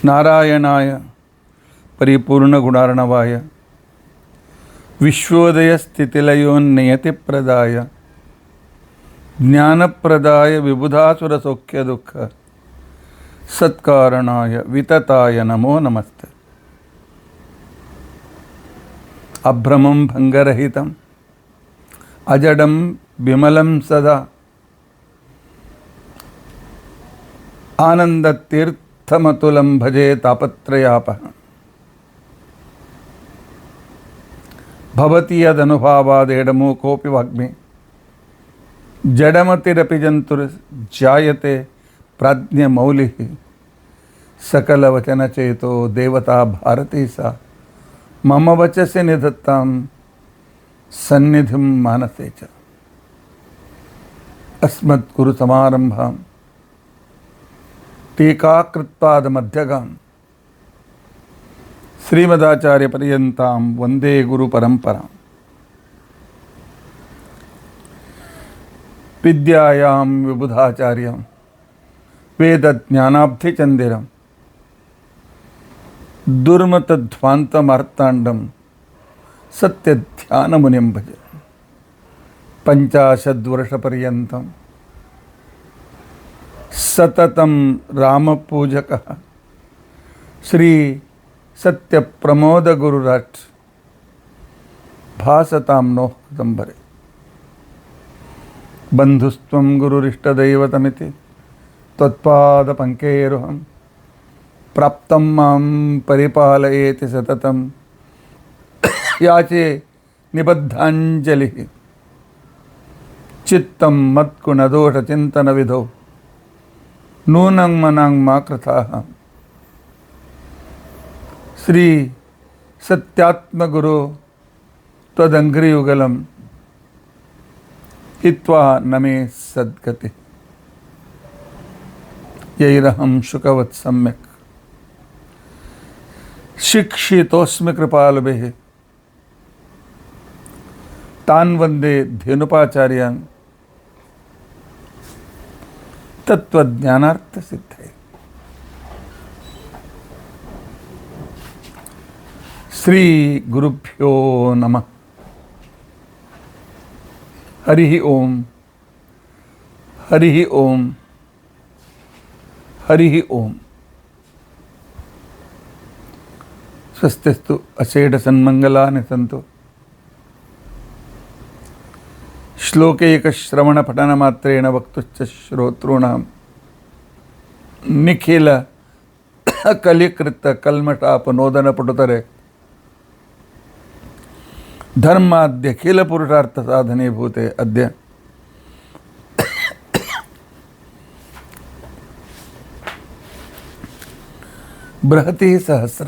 ನಾರಾಯಣಾಯ ಪರಿಪೂರ್ಣಗುಣಾರ್ಣವಾಯ ವಿಶ್ವೋದಯಸ್ಥಿತಿಲಯೋನ್ನಿಯತಿಪ್ರದಾಯ ಜ್ಞಾನಪ್ರದಾಯ ವಿಬುಧಾಸುರಸೌಖ್ಯದುಃಖ ಸತ್ಕಾರಣಾಯ ವಿತತಾಯ ನಮೋ ನಮಸ್ತೆ. ಅಭ್ರಮಂ ಭಂಗರಹಿತಂ ಅಜಡಂ ವಿಮಲಂ ಸದಾ ಆನಂದತೀರ್ಥಮತುಲಂ ಭಜೆ ತಾಪತ್ರಯಾಪಃ. ಭವತಿ ಯದನುಭಾವಾದೇಡಮೋ ಕೋಪಿ ವಾಗ್ಮಿ ಜಡಮತಿರಪಿ ಜಂತುರ್ ಜಾಯತೆ ಪ್ರಾಜ್ಞಮೌಲಿಃ ಸಕಲವಚನಚೇತೋ ದೇವತಾ ಭಾರತೀ ಸಾ ಮಮ ವಚಸಿ ನಿಧತ್ತಾಂ ಸನ್ನಿಧಿಂ ಮಾನಸೇ ಚ. ಅಸ್ಮದ್ಗುರು ಸಮಾರಂಭಾಂ ಟೀಕಾಕೃತ್ಪಾದ ಮಧ್ಯಗಾಂ ಶ್ರೀಮದಾಚಾರ್ಯ ಪರ್ಯಂತಾಂ ವಂದೇ ಗುರು ಪರಂಪರಾಂ. ವಿದ್ಯಾಯಾಂ ವಿಬುಧಾಚಾರ್ಯಂ ವೇದಜ್ಞಾನಾಬ್ಧಿಚಂದಿರಂ ದುರ್ಮತಧ್ವಾಂತಮಾರ್ತಾಂಡಂ ಸತ್ಯಧ್ಯಾನಮುನಿಂ ಭಜೆ. ಪಂಚಾಶದ್ವರ್ಷಪರ್ಯಂತಂ ಸತತಂ ರಾಮಪೂಜಕಃ ಶ್ರೀ ಸತ್ಯಪ್ರಮೋದಗುರುರಾಟ್ ಭಾಸತಾಂ ನೋಃ ಕದಂಬರೆ. ಬಂಧುಸ್ತ್ವಂ ಗುರುರಿಷ್ಟದೈವತಮಿತಿ ತ್ವತ್ಪಾದಪಂಕೇರುಹಂ ಪ್ರಾಪ್ತಂ ಮಾಂ ಪರಿಪಾಲಯೇತಿ ಸತತಂ ಯಾಚೆ ನಿಬದ್ಧಾಂಜಲಿಃ. ಚಿತ್ತಂ ಮತ್ಗುಣದೋಷಚಿಂತನವಿಧೌ ನೂನಂ ಮನಾಂ ಮಾ ಕೃತಾಃ. ಶ್ರೀ ಸತ್ಯಾತ್ಮಗುರು ತ್ವದಂಘ್ರಿಯುಗಲಂ ಹಿತ್ವಾ ನಮೇ ಸದ್ಗತಿ. ಯೈರಹಂ ಶುಕವತ್ ಸಮ್ಯಕ್ ಶಿಕ್ಷಿತೋಸ್ಮಿ ಕೃಪಾಲುಭಿಃ ತಾನ್ ವಂದೇ ಧೇನುಪಾಚಾರ್ಯಾನ್ ತತ್ವಜ್ಞಾನಾರ್ಥಸಿದ್ಧೇ. ಶ್ರೀ ಗುರುಭ್ಯೋ ನಮಃ. ಹರಿ ಓಂ ಹರಿ ಓಂ ಹರಿ ಓಂ. ಸ್ವಸ್ತಿಸ್ತು ಅಷೇಢ ಸನ್ಮಂಗಲಾನಿ ಸಂತು. ಶ್ಲೋಕೈಕಶ್ರವಣಪಠನಮಾತ್ರೇಣ ವಕ್ತುಶ್ಚ ಶ್ರೋತॄಣಾಂ ನಿಖಿಲ ಕಲಿಕೃತ ಕಲ್ಮಷಾಪನೋದನಪಟುತರೆ ಧರ್ಮಾದ್ಯಖಿಲ ಪುರುಷಾರ್ಥ ಸಾಧನೀಭೂತೆ ಅದ್ಯ ಬೃಹತಿ ಸಹಸ್ರ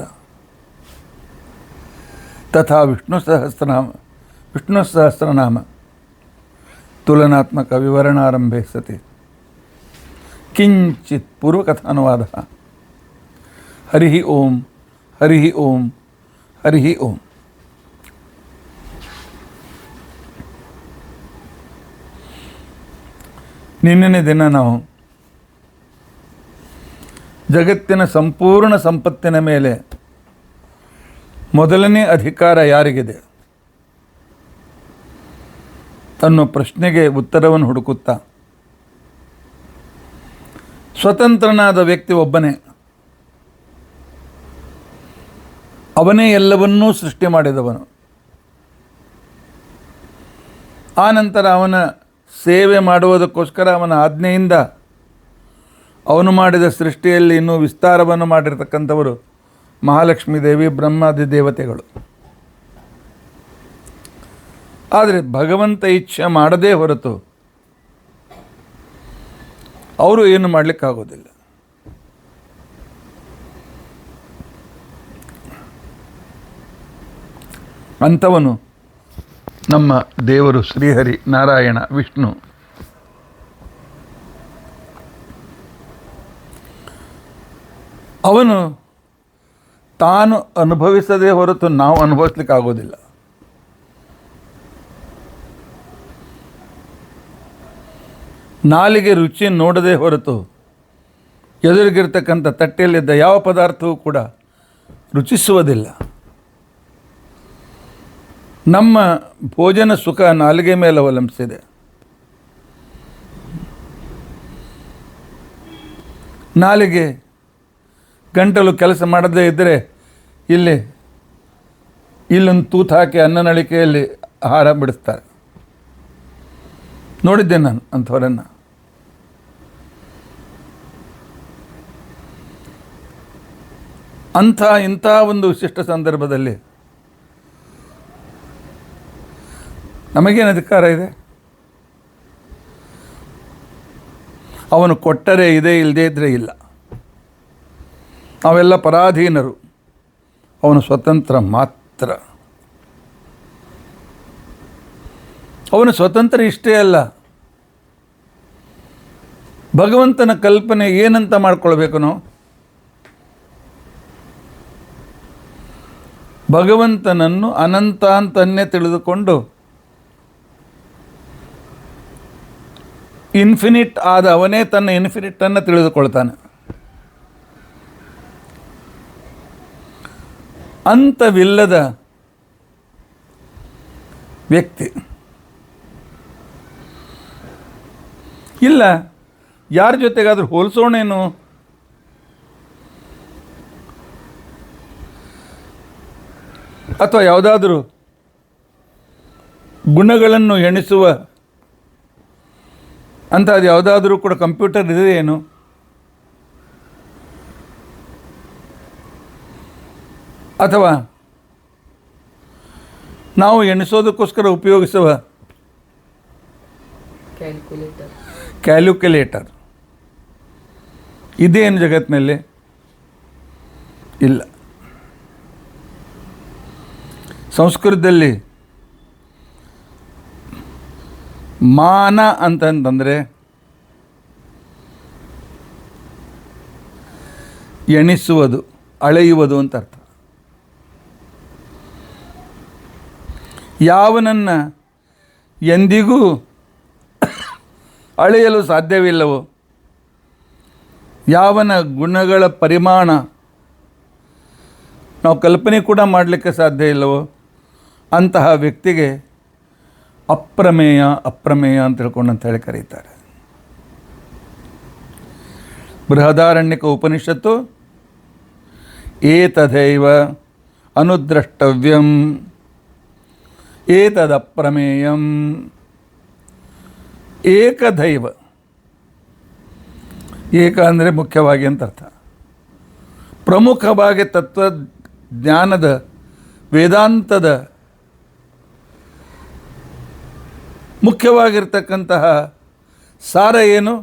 ತಥಾ ವಿಷ್ಣು ಸಹಸ್ರನಾಮ ತುಲನಾತ್ಮಕ ವಿವರಣಾರಂಭೆ ಸತಿ ಕಿಂಚಿತ್ ಪೂರ್ವಕಥಾನುವಾದ. ಹರಿ ಓಂ ಹರಿ ಓಂ ಹರಿ ಓಂ. ನಿನ್ನೆ ದಿನ ನಾವು ಜಗತ್ತಿನ ಸಂಪೂರ್ಣ ಸಂಪತ್ತಿನ ಮೇಲೆ ಮೊದಲನೇ ಅಧಿಕಾರ ಯಾರಿಗಿದೆ ಅನ್ನೋ ಪ್ರಶ್ನೆಗೆ ಉತ್ತರವನ್ನು ಹುಡುಕುತ್ತಾ ಸ್ವತಂತ್ರನಾದ ವ್ಯಕ್ತಿ ಒಬ್ಬನೇ, ಅವನೇ ಎಲ್ಲವನ್ನೂ ಸೃಷ್ಟಿ ಮಾಡಿದವನು. ಆನಂತರ ಅವನ ಸೇವೆ ಮಾಡುವುದಕ್ಕೋಸ್ಕರ ಅವನ ಆಜ್ಞೆಯಿಂದ ಅವನು ಮಾಡಿದ ಸೃಷ್ಟಿಯಲ್ಲಿ ಇನ್ನೂ ವಿಸ್ತಾರವನ್ನು ಮಾಡಿರ್ತಕ್ಕಂಥವರು ಮಹಾಲಕ್ಷ್ಮೀ ದೇವಿ, ಬ್ರಹ್ಮಾದಿ ದೇವತೆಗಳು. ಆದರೆ ಭಗವಂತ ಇಚ್ಛೆ ಮಾಡದೇ ಹೊರತು ಅವರು ಏನು ಮಾಡಲಿಕ್ಕಾಗೋದಿಲ್ಲ. ಅಂಥವನು ನಮ್ಮ ದೇವರು ಶ್ರೀಹರಿ ನಾರಾಯಣ ವಿಷ್ಣು. ಅವನು ತಾನು ಅನುಭವಿಸದೇ ಹೊರತು ನಾವು ಅನುಭವಿಸ್ಲಿಕ್ಕಾಗೋದಿಲ್ಲ. ನಾಲಿಗೆ ರುಚಿ ನೋಡದೆ ಹೊರತು ಎದುರಿಗಿರ್ತಕ್ಕಂಥ ತಟ್ಟೆಯಲ್ಲಿದ್ದ ಯಾವ ಪದಾರ್ಥವೂ ಕೂಡ ರುಚಿಸುವುದಿಲ್ಲ. ನಮ್ಮ ಭೋಜನ ಸುಖ ನಾಲಿಗೆ ಮೇಲೆ ಅವಲಂಬಿಸಿದೆ. ನಾಲಿಗೆ ಗಂಟಲು ಕೆಲಸ ಮಾಡದೇ ಇದ್ದರೆ ಇಲ್ಲೊಂದು ತೂತು ಹಾಕಿ ಅನ್ನ ನಳಿಕೆಯಲ್ಲಿ ಆಹಾರ ಬಿಡಿಸ್ತಾರೆ. ನೋಡಿದ್ದೆ ನಾನು ಅಂಥವರನ್ನು. ಇಂಥ ಒಂದು ವಿಶಿಷ್ಟ ಸಂದರ್ಭದಲ್ಲಿ ನಮಗೇನು ಅಧಿಕಾರ ಇದೆ? ಅವನು ಕೊಟ್ಟರೆ ಇದೆ, ಇಲ್ಲದೇ ಇದ್ದರೆ ಇಲ್ಲ. ನಾವೆಲ್ಲ ಪರಾಧೀನರು, ಅವನು ಸ್ವತಂತ್ರ ಮಾತ್ರ. ಅವನು ಸ್ವತಂತ್ರ ಇಷ್ಟೇ ಅಲ್ಲ, ಭಗವಂತನ ಕಲ್ಪನೆ ಏನಂತ ಮಾಡ್ಕೊಳ್ಬೇಕು ನಾವು? ಭಗವಂತನನ್ನು ಅನಂತ ಅಂತನ್ನೇ ತಿಳಿದುಕೊಂಡು ಇನ್ಫಿನಿಟ್ ಆದ ಅವನೇ ತನ್ನ ಇನ್ಫಿನಿಟನ್ನು ತಿಳಿದುಕೊಳ್ತಾನೆ. ಅಂತವಿಲ್ಲದ ವ್ಯಕ್ತಿ ಇಲ್ಲ. ಯಾರ ಜೊತೆಗಾದರೂ ಹೋಲಿಸೋಣೇನು? ಅಥವಾ ಯಾವುದಾದ್ರೂ ಗುಣಗಳನ್ನು ಎಣಿಸುವ ಅಂಥದ್ದು ಯಾವುದಾದ್ರೂ ಕೂಡ ಕಂಪ್ಯೂಟರ್ ಇದೆಯೇನು? ಅಥವಾ ನಾವು ಎಣಿಸೋದಕ್ಕೋಸ್ಕರ ಉಪಯೋಗಿಸುವ ಕ್ಯಾಲ್ಕುಲೇಟರ್ ಇದೇನು ಜಗತ್ತಿನಲ್ಲಿ? ಇಲ್ಲ. ಸಂಸ್ಕೃತದಲ್ಲಿ ಮಾನ ಅಂತಂದರೆ ಎಣಿಸುವುದು, ಅಳೆಯುವುದು ಅಂತ ಅರ್ಥ. ಯಾವನನ್ನು ಎಂದಿಗೂ ಅಳೆಯಲು ಸಾಧ್ಯವಿಲ್ಲವೋ, ಯಾವನ ಗುಣಗಳ ಪರಿಮಾಣ ನಾವು ಕಲ್ಪನೆ ಕೂಡ ಮಾಡಲಿಕ್ಕೆ ಸಾಧ್ಯ ಇಲ್ಲವೋ ಅಂತಹ ವ್ಯಕ್ತಿಗೆ ಅಪ್ರಮೇಯ ಅಂತ ಹೇಳಿ ಕರೀತಾರೆ. ಬೃಹದಾರಣ್ಯಕ ಉಪನಿಷತ್ತು ಏತದೈವ ಅನುದ್ರಷ್ಟವ್ಯಂ ಏತದಪ್ರಮೇಯಂ ಏಕದೈವ. ಏಕ ಅಂದರೆ ಮುಖ್ಯವಾಗಿ ಅಂತ ಅರ್ಥ. ಪ್ರಮುಖವಾಗಿ ತತ್ವಜ್ಞಾನದ ವೇದಾಂತದ ಮುಖ್ಯವಾಗಿರ್ತಕ್ಕಂತಹ ಸಾರ ಏನು?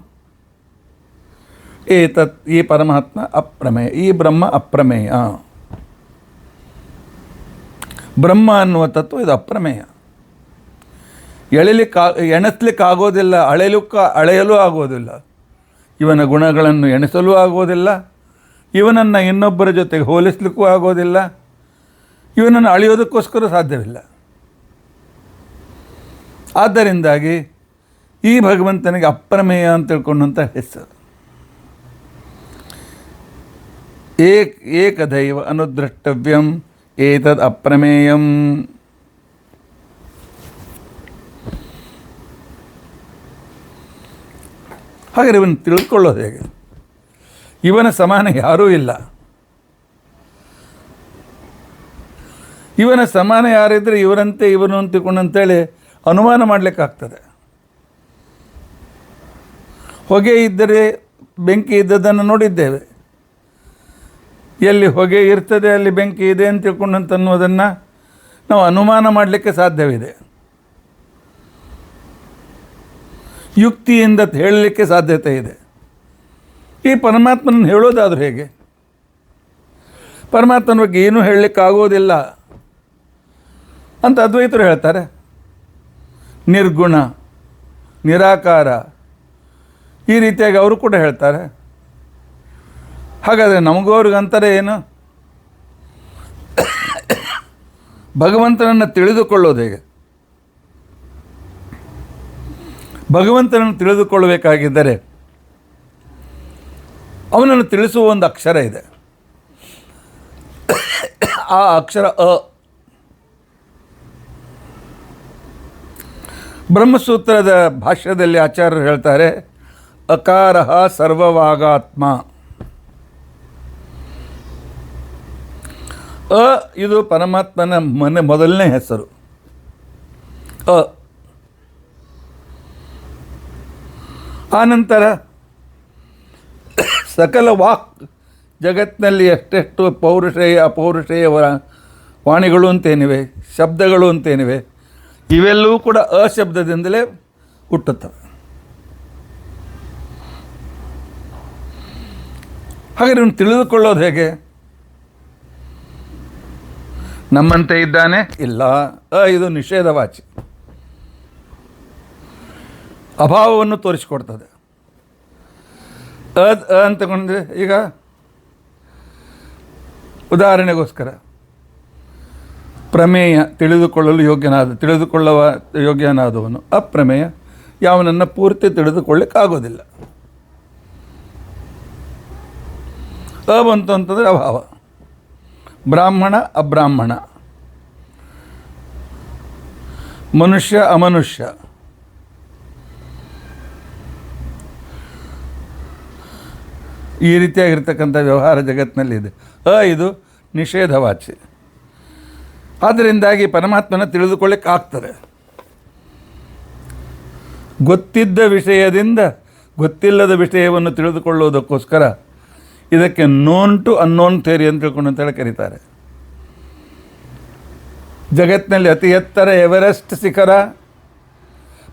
ಈ ಪರಮಾತ್ಮ ಅಪ್ರಮೇಯ, ಈ ಬ್ರಹ್ಮ ಅಪ್ರಮೇಯ. ಬ್ರಹ್ಮ ಅನ್ನುವ ತತ್ವ ಇದು ಅಪ್ರಮೇಯ. ಎಣಿಸ್ಲಿಕ್ಕಾಗೋದಿಲ್ಲ, ಅಳೆಯಲು ಆಗೋದಿಲ್ಲ. ಇವನ ಗುಣಗಳನ್ನು ಎಣಿಸಲೂ ಆಗೋದಿಲ್ಲ, ಇವನನ್ನು ಇನ್ನೊಬ್ಬರ ಜೊತೆಗೆ ಹೋಲಿಸಲಿಕ್ಕೂ ಆಗೋದಿಲ್ಲ, ಇವನನ್ನು ಅಳೆಯೋದಕ್ಕೋಸ್ಕರ ಸಾಧ್ಯವಿಲ್ಲ. ಆದ್ದರಿಂದಾಗಿ ಈ ಭಗವಂತನಿಗೆ ಅಪ್ರಮೇಯ ಅಂತ ತಿಳ್ಕೊಂಡಂಥ ಹೆಸರು. ಏಕದೈವ ಅನುದ್ರಷ್ಟವ್ಯಂ ಏತದ್ ಅಪ್ರಮೇಯಂ. ಹಾಗಾದರೆ ಇವನು ತಿಳ್ಕೊಳ್ಳೋದು ಹೇಗೆ? ಇವನ ಸಮಾನ ಯಾರೂ ಇಲ್ಲ. ಇವನ ಸಮಾನ ಯಾರಿದ್ರೆ ಇವರಂತೆ ಇವನು ಅಂತಿಕೊಂಡಂತೇಳಿ ಅನುಮಾನ ಮಾಡಲಿಕ್ಕಾಗ್ತದೆ. ಹೊಗೆ ಇದ್ದರೆ ಬೆಂಕಿ ಇದ್ದದನ್ನು ನೋಡಿದ್ದೇವೆ. ಎಲ್ಲಿ ಹೊಗೆ ಇರ್ತದೆ ಅಲ್ಲಿ ಬೆಂಕಿ ಇದೆ ಅಂತ ತಿಳ್ಕೊಂಡಂತ ಅನ್ನೋದನ್ನು ನಾವು ಅನುಮಾನ ಮಾಡಲಿಕ್ಕೆ ಸಾಧ್ಯವಿದೆ. ಯುಕ್ತಿಯಿಂದ ಹೇಳಲಿಕ್ಕೆ ಸಾಧ್ಯತೆ ಇದೆ. ಈ ಪರಮಾತ್ಮನನ್ನು ಹೇಳೋದಾದರೂ ಹೇಗೆ? ಪರಮಾತ್ಮನ ಬಗ್ಗೆ ಏನೂ ಹೇಳಲಿಕ್ಕಾಗೋದಿಲ್ಲ ಅಂತ ಅದ್ವೈತರು ಹೇಳ್ತಾರೆ. ನಿರ್ಗುಣ, ನಿರಾಕಾರ ಈ ರೀತಿಯಾಗಿ ಅವರು ಕೂಡ ಹೇಳ್ತಾರೆ. ಹಾಗಾದರೆ ನಮಗೂ ಅವ್ರಿಗೆ ಅಂತರ ಏನು? ಭಗವಂತನನ್ನು ತಿಳಿದುಕೊಳ್ಳೋದು ಹೇಗೆ? ಭಗವಂತನನ್ನು ತಿಳಿದುಕೊಳ್ಳಬೇಕಾಗಿದ್ದರೆ ಅವನನ್ನು ತಿಳಿಸುವ ಒಂದು ಅಕ್ಷರ ಇದೆ. ಆ ಅಕ್ಷರ ಅ. ಬ್ರಹ್ಮಸೂತ್ರದ ಭಾಷ್ಯದಲ್ಲಿ ಆಚಾರ್ಯರು ಹೇಳ್ತಾರೆ, ಅಕಾರ ಸರ್ವವಾಗಾತ್ಮ. ಅ ಇದು ಪರಮಾತ್ಮನ ಮೊದಲನೇ ಹೆಸರು ಅ. ಆನಂತರ ಸಕಲ ವಾಕ್ ಜಗತ್ತಿನಲ್ಲಿ ಎಷ್ಟೆಷ್ಟು ಪೌರುಷೇಯ ಅಪೌರುಷೇಯ ವಾಣಿಗಳು ಅಂತೇನಿವೆ, ಶಬ್ದಗಳು ಅಂತೇನಿವೆ, ಇವೆಲ್ಲವೂ ಕೂಡ ಅ ಶಬ್ದದಿಂದಲೇ ಹುಟ್ಟುತ್ತವೆ. ಹಾಗಾದ್ರೆ ಇವನು ತಿಳಿದುಕೊಳ್ಳೋದು ಹೇಗೆ? ನಮ್ಮಂತೆ ಇದ್ದಾನೆ? ಇಲ್ಲ. ಇದು ನಿಷೇಧವಾಚಿ, ಅಭಾವವನ್ನು ತೋರಿಸಿಕೊಡ್ತದೆ. ಅಂತಕೊಂಡ್ರೆ ಈಗ ಉದಾಹರಣೆಗೋಸ್ಕರ ಪ್ರಮೇಯ ತಿಳಿದುಕೊಳ್ಳಲು ತಿಳಿದುಕೊಳ್ಳುವ ಯೋಗ್ಯನಾದವನು. ಅಪ್ರಮೇಯ ಯಾವನನ್ನು ಪೂರ್ತಿ ತಿಳಿದುಕೊಳ್ಳಿಕ್ಕಾಗೋದಿಲ್ಲ. ಬಂತು ಅಂತಂದರೆ ಅಭಾವ. ಬ್ರಾಹ್ಮಣ ಅಬ್ರಾಹ್ಮಣ, ಮನುಷ್ಯ ಅಮನುಷ್ಯ, ಈ ರೀತಿಯಾಗಿರ್ತಕ್ಕಂಥ ವ್ಯವಹಾರ ಜಗತ್ತಿನಲ್ಲಿದೆ. ಇದು ನಿಷೇಧವಾಚಿ. ಆದ್ದರಿಂದಾಗಿ ಪರಮಾತ್ಮನ ತಿಳಿದುಕೊಳ್ಳಿಕ್ಕಾಗ್ತದೆ. ಗೊತ್ತಿದ್ದ ವಿಷಯದಿಂದ ಗೊತ್ತಿಲ್ಲದ ವಿಷಯವನ್ನು ತಿಳಿದುಕೊಳ್ಳುವುದಕ್ಕೋಸ್ಕರ ಇದಕ್ಕೆ ನೋನ್ ಟು ಅನ್ನೋನ್ ಥಿಯರಿ ಅಂತ ತಿಳ್ಕೊಂಡು ಕರೀತಾರೆ. ಜಗತ್ತಿನಲ್ಲಿ ಅತಿ ಎತ್ತರ ಎವರೆಸ್ಟ್ ಶಿಖರ,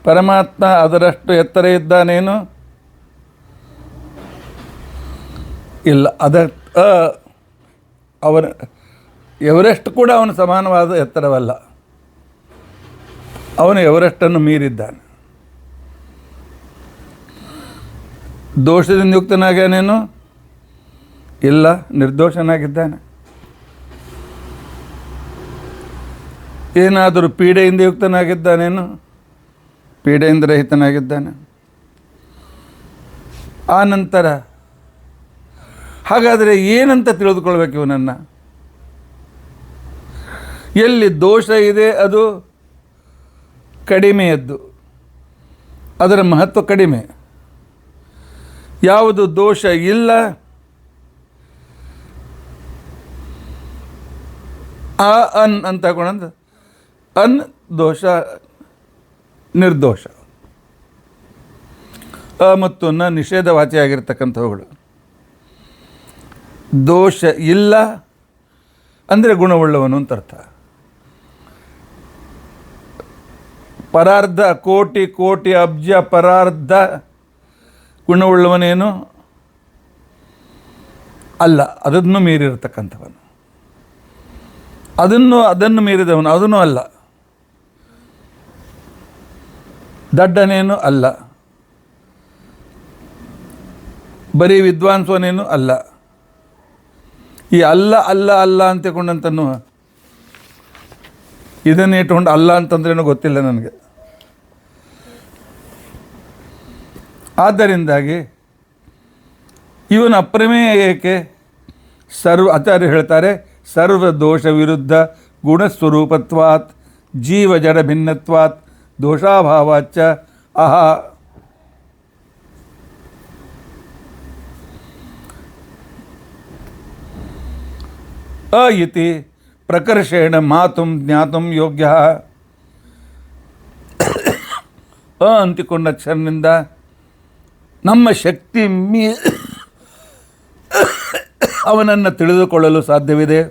ಪರಮಾತ್ಮ ಅದರಷ್ಟು ಎತ್ತರ ಇದ್ದಾನೇನು? ಇಲ್ಲ. ಅವನ ಎವರೆಸ್ಟ್ ಕೂಡ ಅವನು ಸಮಾನವಾದ ಎತ್ತರವಲ್ಲ, ಅವನು ಎವರೆಸ್ಟನ್ನು ಮೀರಿದ್ದಾನೆ. ದೋಷದಿಂದ ಯುಕ್ತನಾಗ್ಯಾನೇನು? ಇಲ್ಲ, ನಿರ್ದೋಷನಾಗಿದ್ದಾನೆ. ಏನಾದರೂ ಪೀಡೆಯಿಂದ ಯುಕ್ತನಾಗಿದ್ದಾನೇನು? ಪೀಡೆಯಿಂದ ರಹಿತನಾಗಿದ್ದಾನೆ. ಆ ನಂತರ ಹಾಗಾದರೆ ಏನಂತ ತಿಳಿದುಕೊಳ್ಬೇಕು ಇವನನ್ನು? ಎಲ್ಲಿ ದೋಷ ಇದೆ ಅದು ಕಡಿಮೆಯದ್ದು, ಅದರ ಮಹತ್ವ ಕಡಿಮೆ. ಯಾವುದು ದೋಷ ಇಲ್ಲ ಆ ಅಂತ ತಗೊಂಡು ಅನ್ ದೋಷ ನಿರ್ದೋಷ. ಮತ್ತು ನ ನಿಷೇಧವಾಚಿಯಾಗಿರ್ತಕ್ಕಂಥವುಗಳು. ದೋಷ ಇಲ್ಲ ಅಂದರೆ ಗುಣವುಳ್ಳವನು ಅಂತ ಅರ್ಥ. ಪರಾರ್ಧ ಕೋಟಿ ಕೋಟಿ ಅಬ್ಜ ಪರಾರ್ಧ ಗುಣವುಳ್ಳವನೇನು ಅಲ್ಲ, ಅದನ್ನು ಮೀರಿರ್ತಕ್ಕಂಥವನು. ಅದನ್ನು ಮೀರಿದವನು ಅದನ್ನೂ ಅಲ್ಲ. ದಡ್ಡನೇನು ಅಲ್ಲ, ಬರೀ ವಿದ್ವಾಂಸನೇನು ಅಲ್ಲ. ಈ ಅಲ್ಲ ಅಲ್ಲ ಅಲ್ಲ ಅಂತಕೊಂಡಂತನೂ ಇದನ್ನು ಇಟ್ಕೊಂಡು ಅಲ್ಲ ಅಂತಂದ್ರೇನು ಗೊತ್ತಿಲ್ಲ ನನಗೆ. ಆದ್ದರಿಂದಾಗಿ ಇವನ ಅಪ್ರಮೇಯ ಏಕೆ? ಆಚಾರ್ಯ ಹೇಳ್ತಾರೆ, ಸರ್ವ ದೋಷ ವಿರುದ್ಧ ಗುಣಸ್ವರೂಪತ್ವಾತ್ ಜೀವ ಜಡ ಭಿನ್ನತ್ವಾತ್ ದೋಷಾಭಾವಾಚ್ಚ ಆಹಾ. ಇತಿ ಪ್ರಕರ್ಷೇಣ ಮಾತುಂ ಜ್ಞಾತುಂ ಯೋಗ್ಯ. ಅಂತಿಕೊಂಡ ಅಕ್ಷರನಿಂದ ನಮ್ಮ ಶಕ್ತಿ ಅವನನ್ನು ತಿಳಿದುಕೊಳ್ಳಲು ಸಾಧ್ಯವಿದೆ.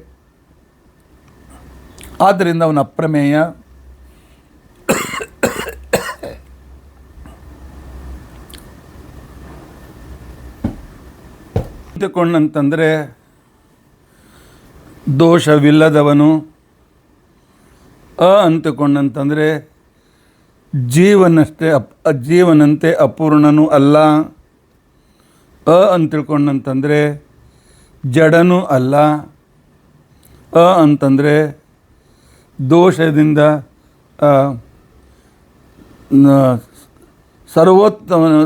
ಆದ್ದರಿಂದ ಅವನ ಅಪ್ರಮೇಯ. ಅಂತಿಕೊಂಡಂತಂದರೆ ದೋಷವಿಲ್ಲದವನು. ಅಂತಿಕೊಂಡಂತಂದರೆ ಜೀವನಂತೆ ಅಪೂರ್ಣನೂ ಅಲ್ಲ. ಅಂತ ತಿಳ್ಕೊಂಡಂತಂದರೆ ಜಡನೂ ಅಲ್ಲ. ಅಂತಂದರೆ ದೋಷದಿಂದ ಸರ್ವೋತ್ತಮನು,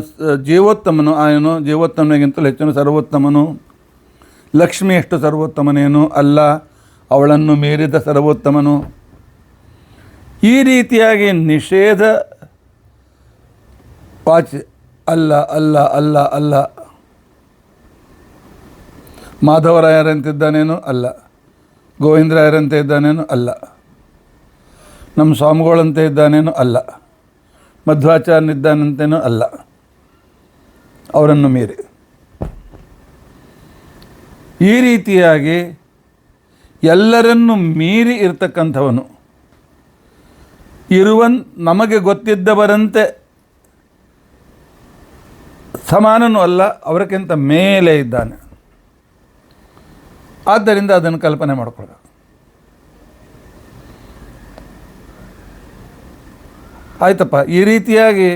ಜೀವೋತ್ತಮನು ಆಯನು, ಜೀವೋತ್ತಮನಿಗಿಂತಲೂ ಹೆಚ್ಚಿನ ಸರ್ವೋತ್ತಮನು. ಲಕ್ಷ್ಮಿಯಷ್ಟು ಸರ್ವೋತ್ತಮನೇನು ಅಲ್ಲ, ಅವಳನ್ನು ಮೀರಿದ ಸರ್ವೋತ್ತಮನು. ಈ ರೀತಿಯಾಗಿ ನಿಷೇಧ ವಾಚಿ ಅಲ್ಲ ಅಲ್ಲ ಅಲ್ಲ ಅಲ್ಲ. ಮಾಧವರಾಯರಂತಿದ್ದಾನೇನು ಅಲ್ಲ, ಗೋವಿಂದರಾಯರಂತೆ ಇದ್ದಾನೇನು ಅಲ್ಲ, ನಮ್ಮ ಸ್ವಾಮಿಗಳಂತೆ ಇದ್ದಾನೇನು ಅಲ್ಲ, ಮಧ್ವಾಚಾರ್ಯನಿದ್ದಾನಂತೇನೂ ಅಲ್ಲ. ಅವರನ್ನು ಮೀರಿ ಈ ರೀತಿಯಾಗಿ ಎಲ್ಲರನ್ನು ಮೀರಿ ಇರ್ತಕ್ಕಂಥವನು, ನಮಗೆ ಗೊತ್ತಿದ್ದವರಂತೆ ಸಮಾನನೂ ಅಲ್ಲ, ಅವರಿಗಿಂತ ಮೇಲೆ ಇದ್ದಾನೆ. ಆದ್ದರಿಂದ ಅದನ್ನು ಕಲ್ಪನೆ ಮಾಡಿಕೊಳ್ಳ. ಆಯ್ತಪ್ಪ, ಈ ರೀತಿಯಾಗಿ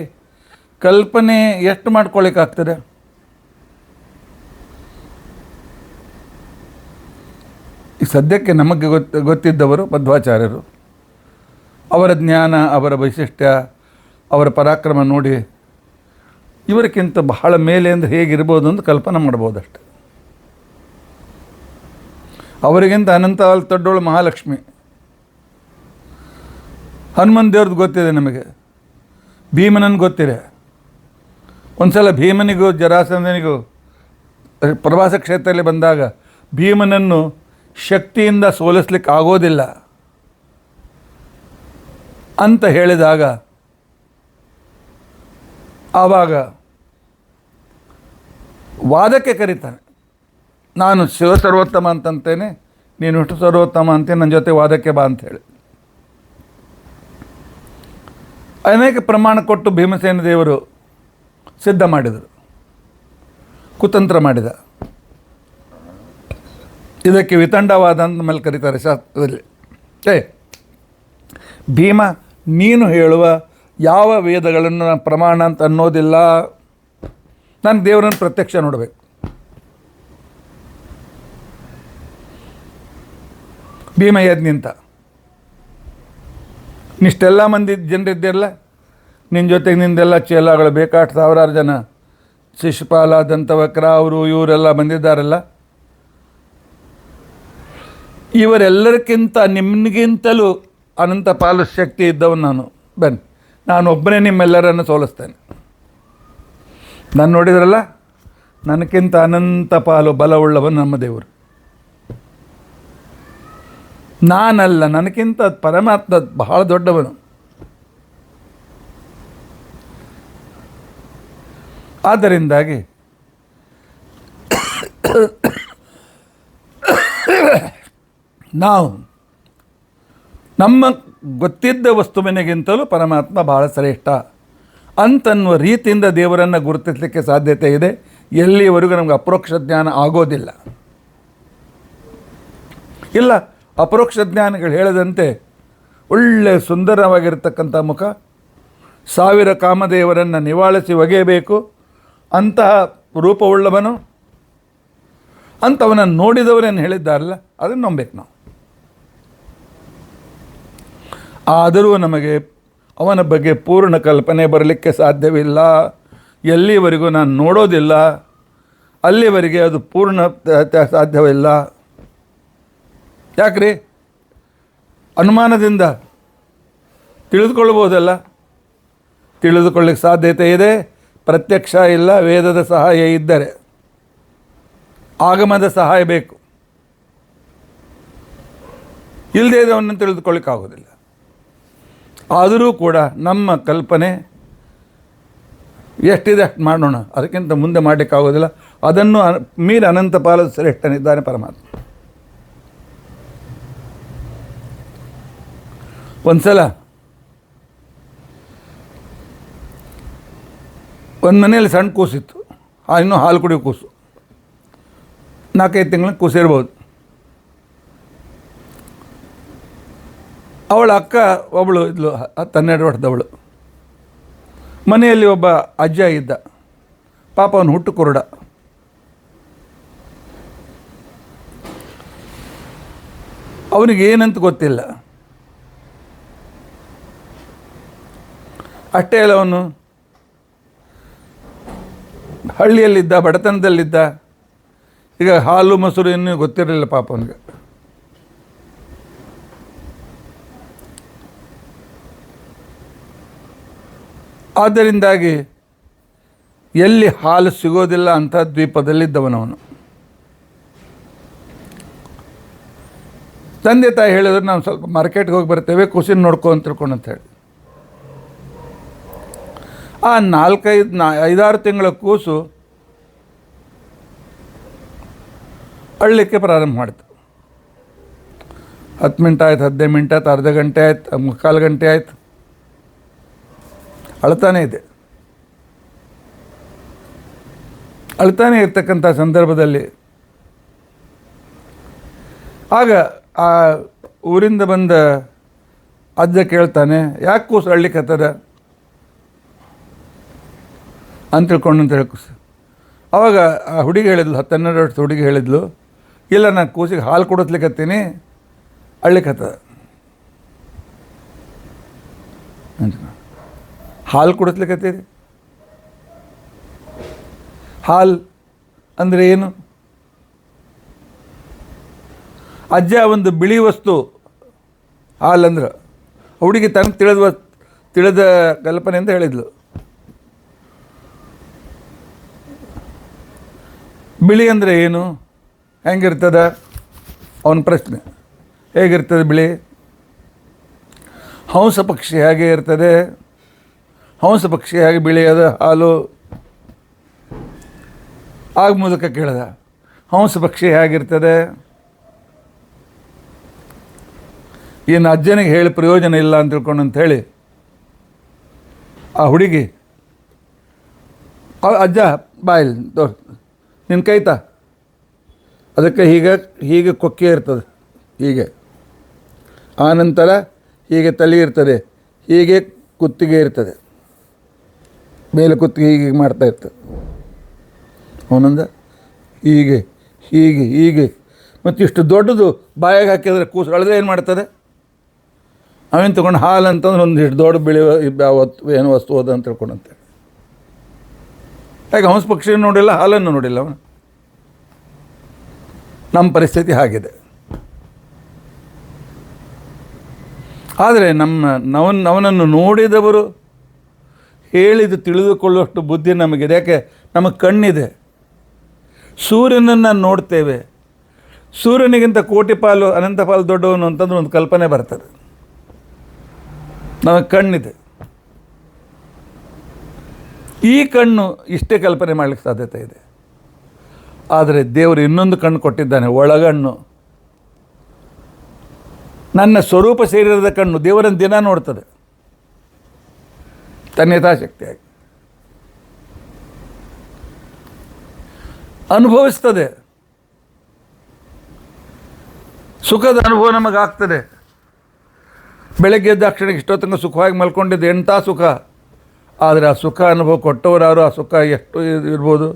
ಕಲ್ಪನೆ ಎಷ್ಟು ಮಾಡ್ಕೊಳ್ಳಿಕ್ಕಾಗ್ತದೆ? ಈ ಸದ್ಯಕ್ಕೆ ನಮಗೆ ಗೊತ್ತಿದ್ದವರು ಮಧ್ವಾಚಾರ್ಯರು. ಅವರ ಜ್ಞಾನ, ಅವರ ವೈಶಿಷ್ಟ್ಯ, ಅವರ ಪರಾಕ್ರಮ ನೋಡಿ ಇವರಿಗಿಂತ ಬಹಳ ಮೇಲೆ ಅಂದರೆ ಹೇಗಿರ್ಬೋದು ಅಂತ ಕಲ್ಪನೆ ಮಾಡ್ಬೋದಷ್ಟೆ. ಅವರಿಗಿಂತ ಅನಂತ ದೊಡ್ಡವಳು ಮಹಾಲಕ್ಷ್ಮಿ. ಹನುಮನ್ ದೇವ್ರದ್ದು ಗೊತ್ತಿದೆ ನಮಗೆ, ಭೀಮನನ್ನು ಗೊತ್ತಿದೆ. ಒಂದು ಸಲ ಭೀಮನಿಗೂ ಜರಾಸಂಧನಿಗೂ ಪ್ರವಾಸ ಕ್ಷೇತ್ರದಲ್ಲಿ ಬಂದಾಗ ಭೀಮನನ್ನು ಶಕ್ತಿಯಿಂದ ಸೋಲಿಸ್ಲಿಕ್ಕೆ ಆಗೋದಿಲ್ಲ ಅಂತ ಹೇಳಿದಾಗ ಆವಾಗ ವಾದಕ್ಕೆ ಕರೀತಾನೆ. ನಾನು ಶಿವ ಸರ್ವೋತ್ತಮ ಅಂತಂತೇನೆ, ನೀನು ವಿಷ್ಣು ಸರ್ವೋತ್ತಮ ಅಂತೇನೆ, ನನ್ನ ಜೊತೆ ವಾದಕ್ಕೆ ಬಾ ಅಂಥೇಳಿ ಅನೇಕ ಪ್ರಮಾಣ ಕೊಟ್ಟು ಭೀಮಸೇನ ದೇವರು ಸಿದ್ಧ ಮಾಡಿದರು, ಕುತಂತ್ರ ಮಾಡಿದ. ಇದಕ್ಕೆ ವಿತಂಡವಾದ ಅಂತ ಮೇಲೆ ಕರೀತಾರೆ ಶಾಸ್ತ್ರದಲ್ಲಿ. ಭೀಮ, ನೀನು ಹೇಳುವ ಯಾವ ವೇದಗಳನ್ನು ನಾನು ಪ್ರಮಾಣ ಅಂತ ಅನ್ನೋದಿಲ್ಲ, ನಾನು ದೇವರನ್ನು ಪ್ರತ್ಯಕ್ಷ ನೋಡಬೇಕು. ಭೀಮ ಎದ್ದು ನಿಂತ. ಇಷ್ಟೆಲ್ಲ ಮಂದಿ ಜನರಿದ್ದೆಲ್ಲ, ನಿನ್ನ ಜೊತೆಗೆ ನಿಂದೆಲ್ಲ ಚೇಲಾಗಳು ಬೇಕಾಷ್ಟು ಸಾವಿರಾರು ಜನ, ಶಿಶುಪಾಲ, ದಂತವಕ್ರ, ಅವರು ಇವರೆಲ್ಲ ಬಂದಿದ್ದಾರಲ್ಲ, ಇವರೆಲ್ಲರಿಗಿಂತ ನಿಮಗಿಂತಲೂ ಅನಂತ ಪಾಲು ಶಕ್ತಿ ಇದ್ದವನು ನಾನು. ಬನ್ನಿ, ನಾನು ಒಬ್ಬನೇ ನಿಮ್ಮೆಲ್ಲರನ್ನು ಸೋಲಿಸ್ತೇನೆ. ನಾನು ನೋಡಿದ್ರಲ್ಲ, ನನಗಿಂತ ಅನಂತ ಪಾಲು ಬಲವುಳ್ಳವನು ನಮ್ಮ ದೇವರು. ನಾನಲ್ಲ, ನನಗಿಂತ ಪರಮಾತ್ಮ ಬಹಳ ದೊಡ್ಡವನು. ಆದ್ದರಿಂದಾಗಿ ನಾವು ನಮ್ಮ ಗೊತ್ತಿದ್ದ ವಸ್ತುವಿನಿಗಿಂತಲೂ ಪರಮಾತ್ಮ ಬಹಳ ಶ್ರೇಷ್ಠ ಅಂತನ್ನುವ ರೀತಿಯಿಂದ ದೇವರನ್ನು ಗುರುತಿಸಲಿಕ್ಕೆ ಸಾಧ್ಯತೆ ಇದೆ. ಎಲ್ಲಿವರೆಗೂ ನಮಗೆ ಅಪರೋಕ್ಷ ಜ್ಞಾನ ಆಗೋದಿಲ್ಲ. ಇಲ್ಲ, ಅಪರೋಕ್ಷ ಜ್ಞಾನಿಗಳು ಹೇಳಿದಂತೆ ಒಳ್ಳೆಯ ಸುಂದರವಾಗಿರ್ತಕ್ಕಂಥ ಮುಖ, 1000 ಕಾಮದೇವರನ್ನು ನಿವಾಳಿಸಿ ಒಗೆಯಬೇಕು ಅಂತಹ ರೂಪವುಳ್ಳವನು ಅಂಥವನನ್ನು ನೋಡಿದವರೇನು ಹೇಳಿದ್ದಾರಲ್ಲ, ಅದನ್ನು ನಂಬಬೇಕು ನಾವು. ಆದರೂ ನಮಗೆ ಅವನ ಬಗ್ಗೆ ಪೂರ್ಣ ಕಲ್ಪನೆ ಬರಲಿಕ್ಕೆ ಸಾಧ್ಯವಿಲ್ಲ. ಎಲ್ಲಿವರೆಗೂ ನಾನು ನೋಡೋದಿಲ್ಲ ಅಲ್ಲಿವರೆಗೆ ಅದು ಪೂರ್ಣ ಸಾಧ್ಯವಿಲ್ಲ. ಯಾಕ್ರಿ? ಅನುಮಾನದಿಂದ ತಿಳಿದುಕೊಳ್ಬೋದಲ್ಲ, ತಿಳಿದುಕೊಳ್ಳಿಕ್ಕೆ ಸಾಧ್ಯತೆ ಇದೆ. ಪ್ರತ್ಯಕ್ಷ ಇಲ್ಲ, ವೇದದ ಸಹಾಯ ಇದ್ದರೆ, ಆಗಮದ ಸಹಾಯ ಬೇಕು. ಇಲ್ಲದೇ ಇದವನ್ನು ತಿಳಿದುಕೊಳ್ಳಿಕ್ಕಾಗೋದಿಲ್ಲ. ಆದರೂ ಕೂಡ ನಮ್ಮ ಕಲ್ಪನೆ ಎಷ್ಟಿದೆ ಅಷ್ಟು ಮಾಡೋಣ, ಅದಕ್ಕಿಂತ ಮುಂದೆ ಮಾಡಲಿಕ್ಕಾಗೋದಿಲ್ಲ. ಅದನ್ನು ಮೀರಿ ಅನಂತ ಪಾಲದ ಶ್ರೇಷ್ಠನಿದ್ದಾನೆ ಪರಮಾತ್ಮ. ಒಂದು ಸಲ ಒಂದು ಮನೆಯಲ್ಲಿ ಸಣ್ಣ ಕೂಸಿತ್ತು, ಇನ್ನೂ ಹಾಲು ಕುಡಿಯೋ ಕೂಸು, 4-5 ತಿಂಗಳ ಕೂಸಿರ್ಬೋದು. ಅವಳ ಅಕ್ಕ ಒಬ್ಬಳು ಇದ್ಲು, 12 ವರ್ಷದವಳು. ಮನೆಯಲ್ಲಿ ಒಬ್ಬ ಅಜ್ಜ ಇದ್ದ, ಪಾಪ ಅವನು ಹುಟ್ಟು ಕುರುಡ. ಅವನಿಗೆ ಏನಂತ ಗೊತ್ತಿಲ್ಲ. ಅಷ್ಟೇ ಅಲ್ಲ, ಅವನು ಹಳ್ಳಿಯಲ್ಲಿದ್ದ, ಬಡತನದಲ್ಲಿದ್ದ. ಈಗ ಹಾಲು ಮೊಸರು ಇನ್ನೂ ಗೊತ್ತಿರಲಿಲ್ಲ ಪಾಪ ಅವನಿಗೆ. ಆದ್ದರಿಂದಾಗಿ ಎಲ್ಲಿ ಹಾಲು ಸಿಗೋದಿಲ್ಲ ಅಂಥ ದ್ವೀಪದಲ್ಲಿದ್ದವನವನು. ತಂದೆ ತಾಯಿ ಹೇಳಿದ್ರು, ನಾವು ಸ್ವಲ್ಪ ಮಾರ್ಕೆಟ್ಗೆ ಹೋಗಿ ಬರ್ತೇವೆ, ಕೂಸಿನ ನೋಡ್ಕೊ ಅಂತ ತಿಳ್ಕೊಂಡು ಅಂತ ಹೇಳಿ. ಆ 5-6 ತಿಂಗಳ ಕೂಸು ಅಳಲಿಕ್ಕೆ ಪ್ರಾರಂಭ ಮಾಡ್ತು. 10 ಮಿನಿಟ್ ಆಯ್ತು, 15 ಮಿನಿಟ್ ಆಯ್ತು, ಅರ್ಧ ಗಂಟೆ ಆಯ್ತು, 3/4 ಗಂಟೆ ಆಯ್ತು, ಅಳ್ತಾನೇ ಇದೆ. ಅಳ್ತಾನೆ ಇರ್ತಕ್ಕಂಥ ಸಂದರ್ಭದಲ್ಲಿ ಆಗ ಆ ಊರಿಂದ ಬಂದ ಅಜ್ಜ ಕೇಳ್ತಾನೆ, ಯಾಕೆ ಕೂಸು ಅಳ್ಲಿಕ್ಕತ್ತದ ಅಂತ ತಿಳ್ಕೊಂಡು ಕೂಸು. ಆವಾಗ ಆ ಹುಡುಗಿ ಹೇಳಿದ್ಲು, 10-12 ವರ್ಷದ ಹುಡುಗಿ ಹೇಳಿದ್ಲು, ಇಲ್ಲ ನಾನು ಕೂಸಿಗೆ ಹಾಲು ಕೊಡಿಸ್ಲಿಕ್ಕತ್ತೀನಿ, ಅಳ್ಲಿಕ್ಕತ್ತದ. ಹಾಲು ಕೊಡಿಸ್ಲಿಕ್ಕತ್ತೀರಿ? ಹಾಲು ಅಂದರೆ ಏನು? ಅಜ್ಜ ಒಂದು ಬಿಳಿ ವಸ್ತು ಹಾಲಂದ್ರೆ, ಹುಡುಗಿ ತನಗೆ ತಿಳಿದ ಕಲ್ಪನೆ ಅಂತ ಹೇಳಿದ್ಲು. ಬಿಳಿ ಅಂದರೆ ಏನು, ಹೆಂಗಿರ್ತದ ಅವನ ಪ್ರಶ್ನೆ. ಹೇಗಿರ್ತದೆ ಬಿಳಿ? ಹಂಸ ಪಕ್ಷಿ ಹೇಗೆ ಇರ್ತದೆ, ಹಂಸ ಪಕ್ಷಿ ಹೇಗೆ ಬಿಳಿಯದ ಹಾಲು? ಆಗ ಮೂಲಕ ಕೇಳಿದ, ಹಂಸ ಪಕ್ಷಿ ಹೇಗಿರ್ತದೆ? ಇನ್ನು ಅಜ್ಜನಿಗೆ ಹೇಳಿ ಪ್ರಯೋಜನ ಇಲ್ಲ ಅಂತ ತಿಳ್ಕೊಂಡು ಅಂತ ಹೇಳಿ ಆ ಹುಡುಗಿ, ಅಜ್ಜ ಬಾಯಿಲ್ ನಿನ್ನ ಕೈತಾ, ಅದಕ್ಕೆ ಹೀಗೆ ಕೊಕ್ಕೆ ಇರ್ತದೆ, ಹೀಗೆ ಆನಂತರ ಹೀಗೆ ತಲೆ ಇರ್ತದೆ, ಹೀಗೆ ಕುತ್ತಿಗೆ ಇರ್ತದೆ, ಮೇಲೆ ಕುತ್ತಿಗೆ ಹೀಗೆ ಮಾಡ್ತಾ ಇರ್ತದೆ. ಅವನಂದ ಹೀಗೆ ಹೀಗೆ ಹೀಗೆ, ಮತ್ತು ಇಷ್ಟು ದೊಡ್ಡದು ಬಾಯಾಗ ಹಾಕಿದರೆ ಕೂಸು ಅಳದ್ರೆ ಏನು ಮಾಡ್ತದೆ? ಅವೇನು ತೊಗೊಂಡು ಹಾಲು ಅಂತಂದ್ರೆ ಒಂದಿಷ್ಟು ದೊಡ್ಡ ಬೆಳೆಯುವ ಏನು ವಸ್ತು ಹೋದ ಅಂತ ತಿಳ್ಕೊಂಡಂತೆ. ಯಾಕೆ ಹಂಸ ಪಕ್ಷಿ ನೋಡಿಲ್ಲ, ಹಾಲನ್ನು ನೋಡಿಲ್ಲ ಅವನು. ನಮ್ಮ ಪರಿಸ್ಥಿತಿ ಹಾಗಿದೆ. ಆದರೆ ನವನನ್ನು ನೋಡಿದವರು ಹೇಳಿದು ತಿಳಿದುಕೊಳ್ಳುವಷ್ಟು ಬುದ್ಧಿ ನಮಗಿದೆ. ಯಾಕೆ? ನಮಗೆ ಕಣ್ಣಿದೆ, ಸೂರ್ಯನನ್ನು ನೋಡ್ತೇವೆ. ಸೂರ್ಯನಿಗಿಂತ ಕೋಟಿ ಪಾಲು ಅನಂತ ಪಾಲು ದೊಡ್ಡವನು ಅಂತಂದ್ರೆ ಒಂದು ಕಲ್ಪನೆ ಬರ್ತದೆ. ನಮಗೆ ಕಣ್ಣಿದೆ. ಈ ಕಣ್ಣು ಇಷ್ಟೇ ಕಲ್ಪನೆ ಮಾಡಲಿಕ್ಕೆ ಸಾಧ್ಯತೆ ಇದೆ. ಆದರೆ ದೇವರು ಇನ್ನೊಂದು ಕಣ್ಣು ಕೊಟ್ಟಿದ್ದಾನೆ, ಒಳಗಣ್ಣು. ನನ್ನ ಸ್ವರೂಪ ಶರೀರದ ಕಣ್ಣು ದೇವರನ್ನು ದಿನ ನೋಡ್ತದೆ, ತನ್ನ ಯಥಾಶಕ್ತಿಯಾಗಿ ಅನುಭವಿಸ್ತದೆ. ಸುಖದ ಅನುಭವ ನಮಗಾಗ್ತದೆ. ಬೆಳಗ್ಗೆ ಎದ್ದಾಕ್ಷಣ ಇಷ್ಟೊತ್ತಂಗ ಸುಖವಾಗಿ ಮಲ್ಕೊಂಡಿದ್ದು ಎಂಥ ಸುಖ. ಆದರೆ ಆ ಸುಖ ಅನುಭವ ಕೊಟ್ಟವರಾರು ಆ ಸುಖ ಎಷ್ಟು ಇರ್ಬೋದು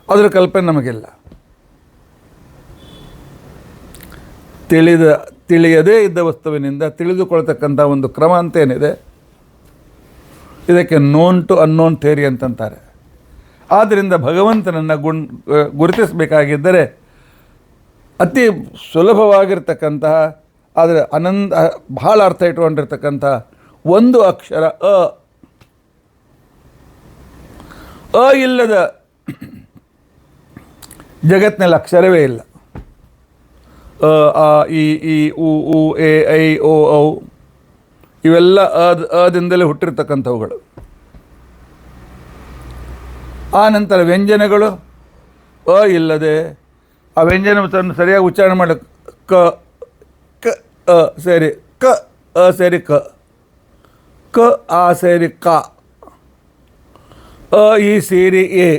ಅದರ ಕಲ್ಪನೆ ನಮಗಿಲ್ಲ. ತಿಳಿಯದೇ ಇದ್ದ ವಸ್ತುವಿನಿಂದ ತಿಳಿದುಕೊಳ್ತಕ್ಕಂಥ ಒಂದು ಕ್ರಮ ಅಂತೇನಿದೆ, ಇದಕ್ಕೆ ನೋನ್ ಟು ಅನ್ನೋನ್ ಥಿಯರಿ ಅಂತಂತಾರೆ. ಆದ್ದರಿಂದ ಭಗವಂತನನ್ನು ಗುರುತಿಸಬೇಕಾಗಿದ್ದರೆ ಅತಿ ಸುಲಭವಾಗಿರ್ತಕ್ಕಂತಹ ಆದರೆ ಬಹಳ ಅರ್ಥ ಇಟ್ಕೊಂಡಿರ್ತಕ್ಕಂಥ ಒಂದು ಅಕ್ಷರ ಅ ಇಲ್ಲದ ಜಗತ್ತಿನಲ್ಲಿ ಅಕ್ಷರವೇ ಇಲ್ಲ. ಅ ಆ ಇ ಈ ಉ ಊ ಎ ಐ ಓ ಔ ಇವೆಲ್ಲ ಅದಿಂದಲೇ ಹುಟ್ಟಿರ್ತಕ್ಕಂಥವುಗಳು. ಆ ನಂತರ ವ್ಯಂಜನಗಳು ಅ ಇಲ್ಲದೆ ಆ ವ್ಯಂಜನವನ್ನು ಸರಿಯಾಗಿ ಉಚ್ಚಾರಣೆ ಮಾಡಿ ಕ ಕ ಅ ಸೇರಿ ಕ ಅ ಸೇರಿ ಕ ಕ ಆ ಸೇರಿ ಕ ಅ ಈ ಸೇರಿ ಎ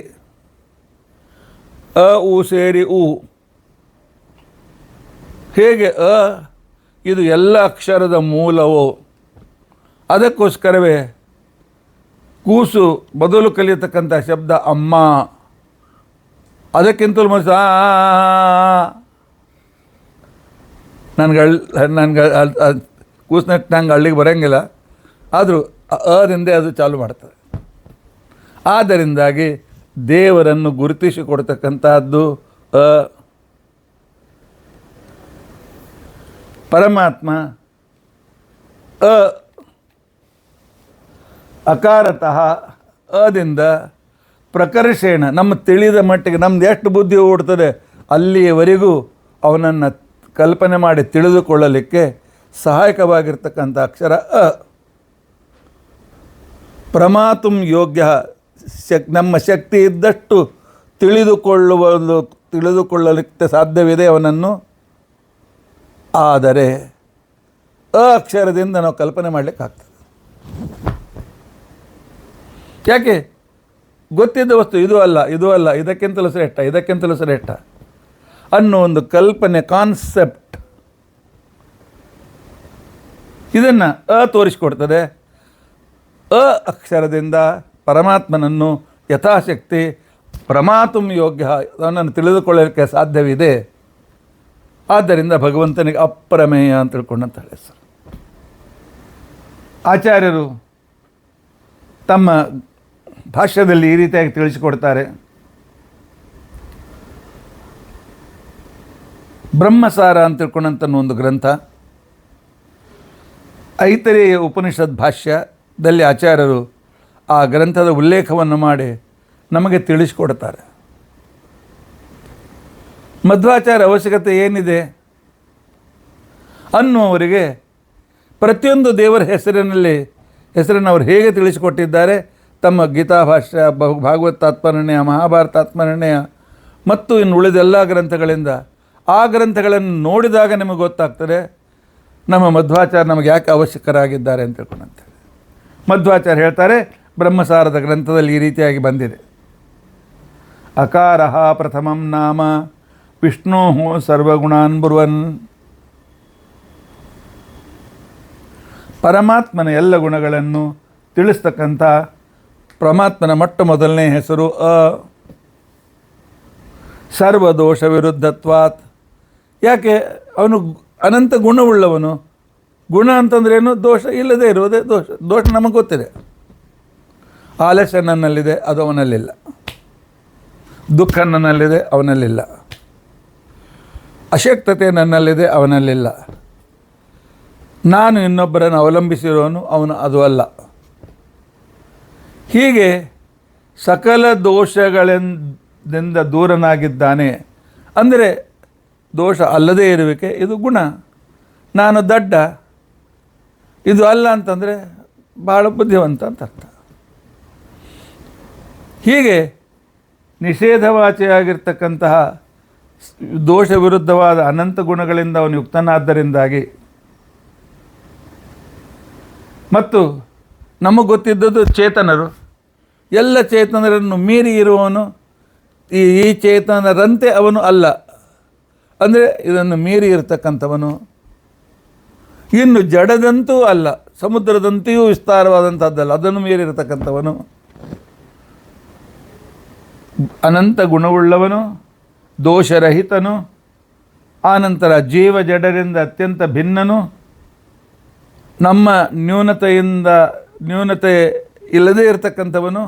ಅ ಉ ಸೇರಿ ಉ. ಹೇಗೆ ಇದು ಎಲ್ಲ ಅಕ್ಷರದ ಮೂಲವೋ ಅದಕ್ಕೋಸ್ಕರವೇ ಕೂಸು ಮೊದಲು ಕಲಿಯತಕ್ಕಂಥ ಶಬ್ದ ಅಮ್ಮ. ಅದಕ್ಕಿಂತಲೂ ಮನಸ್ಸು ನನಗೆ ಕೂಸಿನಟ್ಟು ನಂಗೆ ಹಳ್ಳಿಗೆ ಬರೋಂಗಿಲ್ಲ, ಆದರೂ ಅದಿಂದೇ ಅದು ಚಾಲು ಮಾಡ್ತದೆ. ಆದ್ದರಿಂದಾಗಿ ದೇವರನ್ನು ಗುರುತಿಸಿಕೊಡ್ತಕ್ಕಂತಹದ್ದು ಅ. ಪರಮಾತ್ಮ ಅ. ಅಕಾರತಃ ಅದಿಂದ ಪ್ರಕರ್ಷೇಣ ನಮ್ಮ ತಿಳಿದ ಮಟ್ಟಿಗೆ ನಮ್ದು ಎಷ್ಟು ಬುದ್ಧಿ ಓಡ್ತದೆ ಅಲ್ಲಿಯವರೆಗೂ ಅವನನ್ನು ಕಲ್ಪನೆ ಮಾಡಿ ತಿಳಿದುಕೊಳ್ಳಲಿಕ್ಕೆ ಸಹಾಯಕವಾಗಿರ್ತಕ್ಕಂಥ ಅಕ್ಷರ ಅ. ಪ್ರಮಾತುಂ ಯೋಗ್ಯ ನಮ್ಮ ಶಕ್ತಿ ಇದ್ದಷ್ಟು ತಿಳಿದುಕೊಳ್ಳಲಿಕ್ಕೆ ಸಾಧ್ಯವಿದೆ ಅವನನ್ನು. ಆದರೆ ಅ ಅಕ್ಷರದಿಂದ ನಾವು ಕಲ್ಪನೆ ಮಾಡಲಿಕ್ಕಾಗ್ತದೆ. ಯಾಕೆ? ಗೊತ್ತಿದ್ದ ವಸ್ತು ಇದು ಅಲ್ಲ, ಇದಕ್ಕಿಂತಲೂ ಶ್ರೇಷ್ಠ ಅನ್ನೋ ಒಂದು ಕಲ್ಪನೆ, ಕಾನ್ಸೆಪ್ಟ್, ಇದನ್ನು ಅ ತೋರಿಸಿಕೊಡ್ತದೆ. ಅ ಅಕ್ಷರದಿಂದ ಪರಮಾತ್ಮನನ್ನು ಯಥಾಶಕ್ತಿ ಪ್ರಮಾತುಂ ಯೋಗ್ಯ ಅವನನ್ನು ತಿಳಿದುಕೊಳ್ಳಲಿಕ್ಕೆ ಸಾಧ್ಯವಿದೆ. ಆದ್ದರಿಂದ ಭಗವಂತನಿಗೆ ಅಪ್ರಮೇಯ ಅಂತ ತಿಳ್ಕೊಂಡಂತ ಹೆಸರು. ಆಚಾರ್ಯರು ತಮ್ಮ ಭಾಷ್ಯದಲ್ಲಿ ಈ ರೀತಿಯಾಗಿ ತಿಳಿಸಿಕೊಡ್ತಾರೆ. ಬ್ರಹ್ಮಸಾರ ಅಂತ ತಿಳ್ಕೊಂಡಂಥ ಒಂದು ಗ್ರಂಥ, ಐತರೇಯ ಉಪನಿಷತ್ ಭಾಷ್ಯದಲ್ಲಿ ಆಚಾರ್ಯರು ಆ ಗ್ರಂಥದ ಉಲ್ಲೇಖವನ್ನು ಮಾಡಿ ನಮಗೆ ತಿಳಿಸಿಕೊಡ್ತಾರೆ. ಮಧ್ವಾಚಾರ್ಯ ಅವಶ್ಯಕತೆ ಏನಿದೆ ಅನ್ನುವವರಿಗೆ ಪ್ರತಿಯೊಂದು ದೇವರ ಹೆಸರನ್ನು ಅವರು ಹೇಗೆ ತಿಳಿಸಿಕೊಟ್ಟಿದ್ದಾರೆ ತಮ್ಮ ಗೀತಾ ಭಾಷ್ಯ, ಭಾಗವತ್ ತಾತ್ಪರ್ಯರ್ಣಯ, ಮಹಾಭಾರತ ತಾತ್ಪರ್ಯರ್ಣಯ ಮತ್ತು ಇನ್ನು ಉಳಿದೆಲ್ಲ ಗ್ರಂಥಗಳಿಂದ ಆ ಗ್ರಂಥಗಳನ್ನು ನೋಡಿದಾಗ ನಿಮಗೆ ಗೊತ್ತಾಗ್ತದೆ ನಮ್ಮ ಮಧ್ವಾಚಾರ್ಯ ನಮಗೆ ಯಾಕೆ ಅವಶ್ಯಕರಾಗಿದ್ದಾರೆ ಅಂತ ತಿಳ್ಕೊಂಡಂತೇಳಿ. ಮಧ್ವಾಚಾರ್ಯ ಹೇಳ್ತಾರೆ, ಬ್ರಹ್ಮಸಾರದ ಗ್ರಂಥದಲ್ಲಿ ಈ ರೀತಿಯಾಗಿ ಬಂದಿದೆ. ಅಕಾರ ಪ್ರಥಮಂ ನಾಮ ವಿಷ್ಣೋ ಸರ್ವಗುಣಾನ್ ಬ್ರುವನ್. ಪರಮಾತ್ಮನ ಎಲ್ಲ ಗುಣಗಳನ್ನು ತಿಳಿಸ್ತಕ್ಕಂಥ ಪರಮಾತ್ಮನ ಮೊದಲನೇ ಹೆಸರು ಅ. ಸರ್ವದೋಷ ವಿರುದ್ಧತ್ವಾತ್. ಯಾಕೆ? ಅವನು ಅನಂತ ಗುಣವುಳ್ಳವನು. ಗುಣ ಅಂತಂದ್ರೇನು? ದೋಷ ಇಲ್ಲದೆ ಇರುವುದೇ ದೋಷ ನಮಗೆ ಗೊತ್ತಿದೆ. ಆಲಸ್ಯ ನನ್ನಲ್ಲಿದೆ, ಅದು ಅವನಲ್ಲಿಲ್ಲ. ದುಃಖ ನನ್ನಲ್ಲಿದೆ, ಅವನಲ್ಲಿಲ್ಲ. ಅಶಕ್ತತೆ ನನ್ನಲ್ಲಿದೆ, ಅವನಲ್ಲಿಲ್ಲ. ನಾನು ಇನ್ನೊಬ್ಬರನ್ನು ಅವಲಂಬಿಸಿರೋನು, ಅವನು ಅದು ಅಲ್ಲ. ಹೀಗೆ ಸಕಲ ದೋಷಗಳಿಂದ ದೂರನಾಗಿದ್ದಾನೆ. ಅಂದರೆ ದೋಷ ಅಲ್ಲದೇ ಇರುವಿಕೆ, ಇದು ಗುಣ. ನಾನು ದಡ್ಡ, ಇದು ಅಲ್ಲ ಅಂತಂದರೆ ಭಾಳ ಬುದ್ಧಿವಂತ ಅಂತ ಅರ್ಥ. ಹೀಗೆ ನಿಷೇಧವಾಚಿಯಾಗಿರ್ತಕ್ಕಂತಹ ದೋಷ ವಿರುದ್ಧವಾದ ಅನಂತ ಗುಣಗಳಿಂದ ಅವನು ಯುಕ್ತನಾದ್ದರಿಂದಾಗಿ, ಮತ್ತು ನಮಗೆ ಗೊತ್ತಿದ್ದದ್ದು ಚೇತನರು, ಎಲ್ಲ ಚೇತನರನ್ನು ಮೀರಿ ಇರುವವನು. ಈ ಚೇತನರಂತೆ ಅವನು ಅಲ್ಲ, ಅಂದರೆ ಇದನ್ನು ಮೀರಿ ಇರತಕ್ಕಂಥವನು. ಇನ್ನು ಜಡದಂತೂ ಅಲ್ಲ, ಸಮುದ್ರದಂತೆಯೂ ವಿಸ್ತಾರವಾದಂಥದ್ದಲ್ಲ, ಅದನ್ನು ಮೀರಿ ಇರತಕ್ಕಂಥವನು. ಅನಂತ ಗುಣವುಳ್ಳವನು, ದೋಷರಹಿತನು, ಆನಂತರ ಜೀವ ಜಡರಿಂದ ಅತ್ಯಂತ ಭಿನ್ನನು, ನಮ್ಮ ನ್ಯೂನತೆ ಇಲ್ಲದೇ ಇರತಕ್ಕಂಥವನು.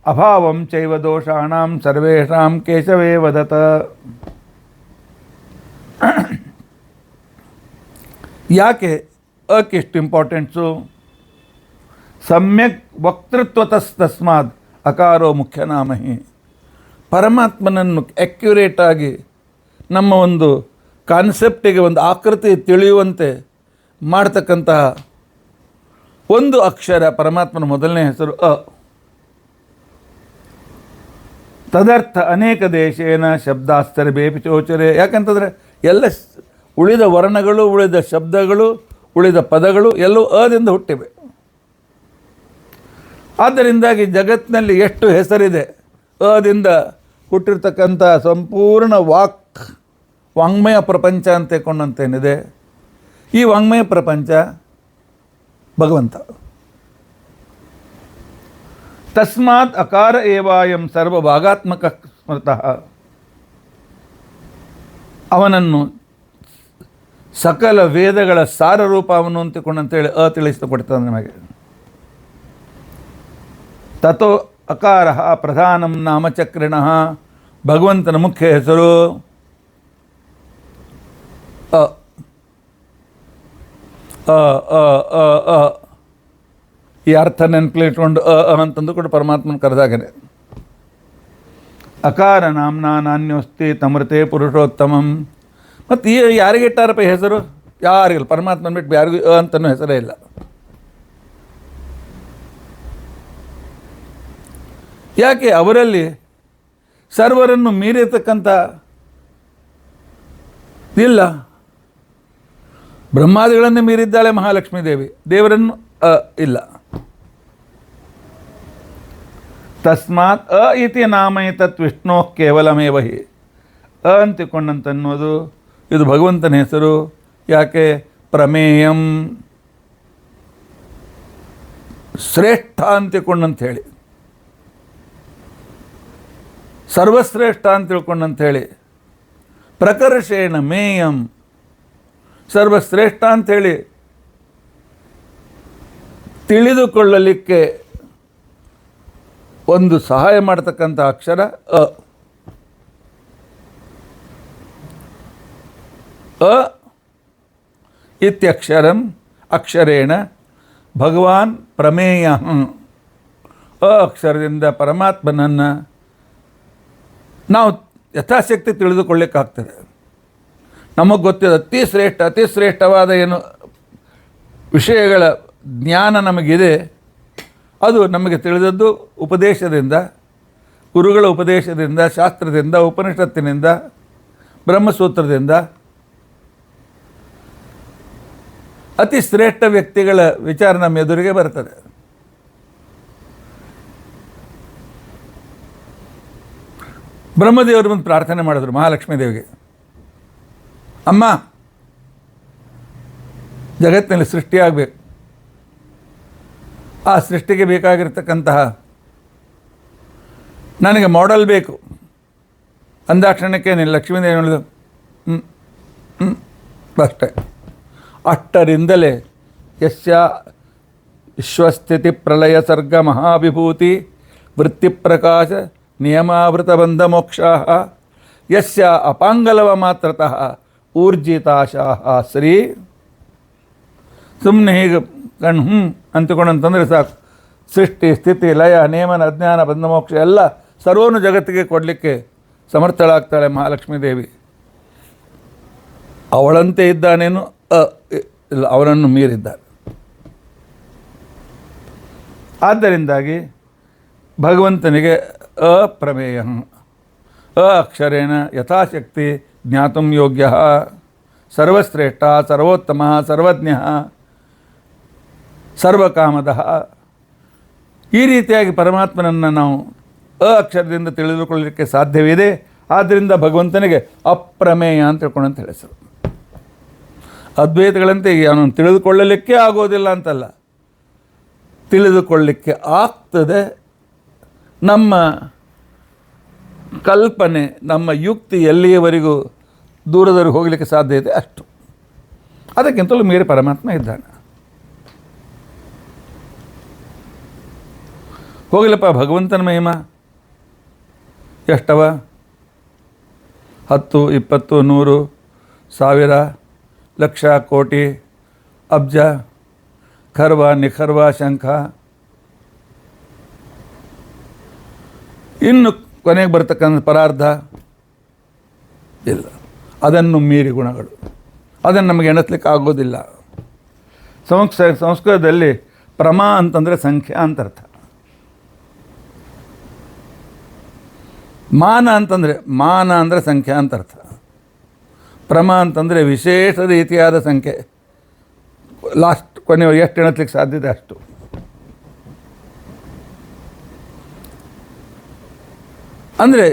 ಅಭಾವಂ ಚೈವ ದೋಷಾಣಾಂ ಸರ್ವೇಷಾಂ ಕೇಶವೇ ವದತ. ಯಾಕೆ ಅಕ್ಕಿಷ್ಟು ಇಂಪಾರ್ಟೆಂಟ್ಸು? ಸಮ್ಯಕ್ ವಕ್ತೃತ್ವತಸ್ತಸ್ಮಾದ್ ಅಕಾರೋ ಮುಖ್ಯನಾಮಹಿ. ಪರಮಾತ್ಮನನ್ನು ಆ್ಯಕ್ಯುರೇಟಾಗಿ ನಮ್ಮ ಒಂದು ಕಾನ್ಸೆಪ್ಟಿಗೆ ಒಂದು ಆಕೃತಿ ತಿಳಿಯುವಂತೆ ಮಾಡ್ತಕ್ಕಂತಹ ಒಂದು ಅಕ್ಷರ ಪರಮಾತ್ಮನ ಮೊದಲನೇ ಹೆಸರು ಅ. ತದರ್ಥ ಅನೇಕ ದೇಶೇನ ಶಬ್ದಾಸ್ತರಬೇಪಿ ಚೋಚರೆ. ಯಾಕಂತಂದರೆ ಎಲ್ಲ ಉಳಿದ ವರ್ಣಗಳು, ಉಳಿದ ಶಬ್ದಗಳು, ಉಳಿದ ಪದಗಳು ಎಲ್ಲವೂ ಅದಿಂದ ಹುಟ್ಟಿವೆ. ಆದ್ದರಿಂದಾಗಿ ಜಗತ್ತಿನಲ್ಲಿ ಎಷ್ಟು ಹೆಸರಿದೆ, ಅದಿಂದ ಹುಟ್ಟಿರ್ತಕ್ಕಂಥ ಸಂಪೂರ್ಣ ವಾಂಗ್ಮಯ ಪ್ರಪಂಚ ಅಂತ ಕೊಂಡಂತೇನಿದೆ, ಈ ವಾಂಗ್ಮಯ ಪ್ರಪಂಚ ಭಗವಂತ. ತಸ್ಮಾತ್ ಅಕಾರ ಏವಾಯಂ ಸರ್ವಭಾಗಾತ್ಮಕ ಸ್ಮೃತಃ. ಅವನನ್ನು ಸಕಲ ವೇದಗಳ ಸಾರರೂಪ ಅವನು ಅಂತಿಕೊಂಡಂತೇಳಿ ತಿಳಿಸಿಕೊಡ್ತದೆ ನಮಗೆ. ತಥೋ ಅಕಾರ ಪ್ರಧಾನಂ ನಾಮಚಕ್ರಿಣ. ಭಗವಂತನ ಮುಖ್ಯ ಹೆಸರು ಅ ಅ ಅ ಅ ಅ. ಈ ಅರ್ಥ ನೆನಪಿಟ್ಕೊಂಡು ಅಂತಂದು ಕೂಡ ಪರಮಾತ್ಮನ ಕರೆದಾಗನೆ. ಅಕಾರ ನಾಮ್ನ ನಾನ್ಯೋಸ್ತಿ ತಮೃತೆ ಪುರುಷೋತ್ತಮಂ. ಮತ್ತು ಈ ಯಾರಿಗೆ ಇಟ್ಟಾರಪ್ಪ ಹೆಸರು? ಯಾರಿಗಿಲ್ಲ. ಪರಮಾತ್ಮನ ಬಿಟ್ಟು ಯಾರಿಗೂ ಅಂತನೂ ಹೆಸರೇ ಇಲ್ಲ. ಯಾಕೆ? ಅವರಲ್ಲಿ ಸರ್ವರನ್ನು ಮೀರಿರ್ತಕ್ಕಂಥ ಇಲ್ಲ. ಬ್ರಹ್ಮಾದಿಗಳನ್ನೇ ಮೀರಿದ್ದಾಳೆ ಮಹಾಲಕ್ಷ್ಮೀ ದೇವಿ, ದೇವರನ್ನು ಇಲ್ಲ. ತಸ್ಮಾತ್ ಅ ಇತಿ ನಾಮೈತತ್ ವಿಷ್ಣು ಕೇವಲಮೇವ ಹಿ. ಅಂತಿಕೊಂಡಂತನ್ನೋದು ಇದು ಭಗವಂತನ ಹೆಸರು. ಯಾಕೆ? ಪ್ರಮೇಯಂ, ಶ್ರೇಷ್ಠ ಅಂತಿಕೊಂಡಂಥೇಳಿ, ಸರ್ವಶ್ರೇಷ್ಠ ಅಂತ ತಿಳ್ಕೊಂಡಂಥೇಳಿ. ಪ್ರಕರ್ಷೇಣ ಮೇಯಂ, ಸರ್ವಶ್ರೇಷ್ಠ ಅಂಥೇಳಿ ತಿಳಿದುಕೊಳ್ಳಲಿಕ್ಕೆ ಒಂದು ಸಹಾಯ ಮಾಡತಕ್ಕಂಥ ಅಕ್ಷರ ಅ. ಅ ಇತ್ಯಕ್ಷರಂ ಅಕ್ಷರೇಣ ಭಗವಾನ್ ಪ್ರಮೇಯ. ಅ ಅಕ್ಷರದಿಂದ ಪರಮಾತ್ಮನನ್ನು ನಾವು ಯಥಾಶಕ್ತಿ ತಿಳಿದುಕೊಳ್ಳಿಕ್ಕಾಗ್ತದೆ. ನಮಗೆ ಗೊತ್ತಿದೆ ಅತಿ ಶ್ರೇಷ್ಠವಾದ ಏನು ವಿಷಯಗಳ ಜ್ಞಾನ ನಮಗಿದೆ, ಅದು ನಮಗೆ ತಿಳಿದದ್ದು ಉಪದೇಶದಿಂದ, ಗುರುಗಳ ಉಪದೇಶದಿಂದ, ಶಾಸ್ತ್ರದಿಂದ, ಉಪನಿಷತ್ತಿನಿಂದ, ಬ್ರಹ್ಮಸೂತ್ರದಿಂದ. ಅತಿ ಶ್ರೇಷ್ಠ ವ್ಯಕ್ತಿಗಳ ವಿಚಾರ ನಮ್ಮ ಎದುರಿಗೆ ಬರ್ತದೆ. ಬ್ರಹ್ಮದೇವರು ಬಂದು ಪ್ರಾರ್ಥನೆ ಮಾಡಿದ್ರು ಮಹಾಲಕ್ಷ್ಮೀ ದೇವಿಗೆ, ಅಮ್ಮ ಜಗತ್ತಿನಲ್ಲಿ ಸೃಷ್ಟಿಯಾಗಬೇಕು, ಆ ಸೃಷ್ಟಿಗೆ ಬೇಕಾಗಿರ್ತಕ್ಕಂತಹ ನನಗೆ ಮಾಡೆಲ್ ಬೇಕು ಅಂದಾಕ್ಷಣಕ್ಕೆ ನೀನು ಲಕ್ಷ್ಮೀದೇವಿ ಹೇಳಿದ್ರು ಅಷ್ಟೇ. ಅಷ್ಟರಿಂದಲೇ ಯಸ್ಯ ವಿಶ್ವಸ್ಥಿತಿ ಪ್ರಳಯ ಸರ್ಗ ಮಹಾವಿಭೂತಿ ವೃತ್ತಿಪ್ರಕಾಶ ನಿಯಮಾವೃತ ಬಂಧ ಮೋಕ್ಷಾ ಯಸ್ಯ ಅಪಾಂಗಲವ ಮಾತ್ರತಃ ಊರ್ಜಿತಾಶಾಃ ಶ್ರೀ. ಸುಮ್ಮನೆ ಹೀಗೆ ಕಣ್ಣು ಅಂತಿಕೊಂಡಂತಂದರೆ ಸಾಕು. ಸೃಷ್ಟಿ, ಸ್ಥಿತಿ, ಲಯ, ನೇಮನ, ಅಜ್ಞಾನ, ಬಂಧ ಮೋಕ್ಷ ಎಲ್ಲ ಸರ್ವನು ಜಗತ್ತಿಗೆ ಕೊಡಲಿಕ್ಕೆ ಸಮರ್ಥಳಾಗ್ತಾಳೆ ಮಹಾಲಕ್ಷ್ಮೀ ದೇವಿ. ಅವಳಂತೆ ಇದ್ದಾನೇನು ಇಲ್ಲ, ಅವನನ್ನು ಮೀರಿದ್ದಾನೆ. ಆದ್ದರಿಂದಾಗಿ ಭಗವಂತನಿಗೆ ಅಪ್ರಮೇಯ, ಅಕ್ಷರೇಣ ಯಥಾಶಕ್ತಿ ಜ್ಞಾತುಂ ಯೋಗ್ಯ, ಸರ್ವಶ್ರೇಷ್ಠ, ಸರ್ವೋತ್ತಮ, ಸರ್ವಜ್ಞ, ಸರ್ವಕಾಮದ. ಈ ರೀತಿಯಾಗಿ ಪರಮಾತ್ಮನನ್ನು ನಾವು ಅಕ್ಷರದಿಂದ ತಿಳಿದುಕೊಳ್ಳಲಿಕ್ಕೆ ಸಾಧ್ಯವಿದೆ. ಆದ್ದರಿಂದ ಭಗವಂತನಿಗೆ ಅಪ್ರಮೇಯ ಅಂತ ತಿಳ್ಕೊಂಡಂತ ಹೆಸರು. ಅದ್ವೈತಗಳಂತೆ ಅವನನ್ನು ತಿಳಿದುಕೊಳ್ಳಲಿಕ್ಕೆ ಆಗೋದಿಲ್ಲ ಅಂತಲ್ಲ, ತಿಳಿದುಕೊಳ್ಳಲಿಕ್ಕೆ ಆಗ್ತದೆ. ನಮ್ಮ ಕಲ್ಪನೆ, ನಮ್ಮ ಯುಕ್ತಿ ಎಲ್ಲಿಯವರೆಗೂ ದೂರದವರೆಗೆ ಹೋಗಲಿಕ್ಕೆ ಸಾಧ್ಯ ಇದೆ ಅಷ್ಟು. ಅದಕ್ಕಿಂತಲೂ ಮೀರಿ ಪರಮಾತ್ಮ ಇದ್ದಾನೆ. ಹೋಗಲಪ್ಪ, ಭಗವಂತನ ಮಹಿಮ ಎಷ್ಟವ? 10, 20, 100, 1000, ಲಕ್ಷ, ಕೋಟಿ, ಅಬ್ಜ, ಖರ್ವ, ನಿಖರ್ವ, ಶಂಖ, ಇನ್ನು ಕೊನೆಗೆ ಬರ್ತಕ್ಕಂಥ ಪರಾರ್ಧ ಇಲ್ಲ. ಅದನ್ನು ಮೀರಿ ಗುಣಗಳು, ಅದನ್ನು ನಮಗೆ ಎಣಿಸ್ಲಿಕ್ಕೆ ಆಗೋದಿಲ್ಲ. ಸಂಸ್ಕೃತದಲ್ಲಿ ಪ್ರಮಾ ಅಂತಂದರೆ ಸಂಖ್ಯಾ ಅಂತ ಅರ್ಥ. ಮಾನ ಅಂದರೆ ಸಂಖ್ಯಾ ಅಂತ ಅರ್ಥ. ಪ್ರಮಾ ಅಂತಂದರೆ ವಿಶೇಷ ರೀತಿಯಾದ ಸಂಖ್ಯೆ, ಲಾಸ್ಟ್ ಕೊನೆಯವರು ಎಷ್ಟು ಎಣಿಸ್ಲಿಕ್ಕೆ ಸಾಧ್ಯತೆ ಅಷ್ಟು. ಅಂದರೆ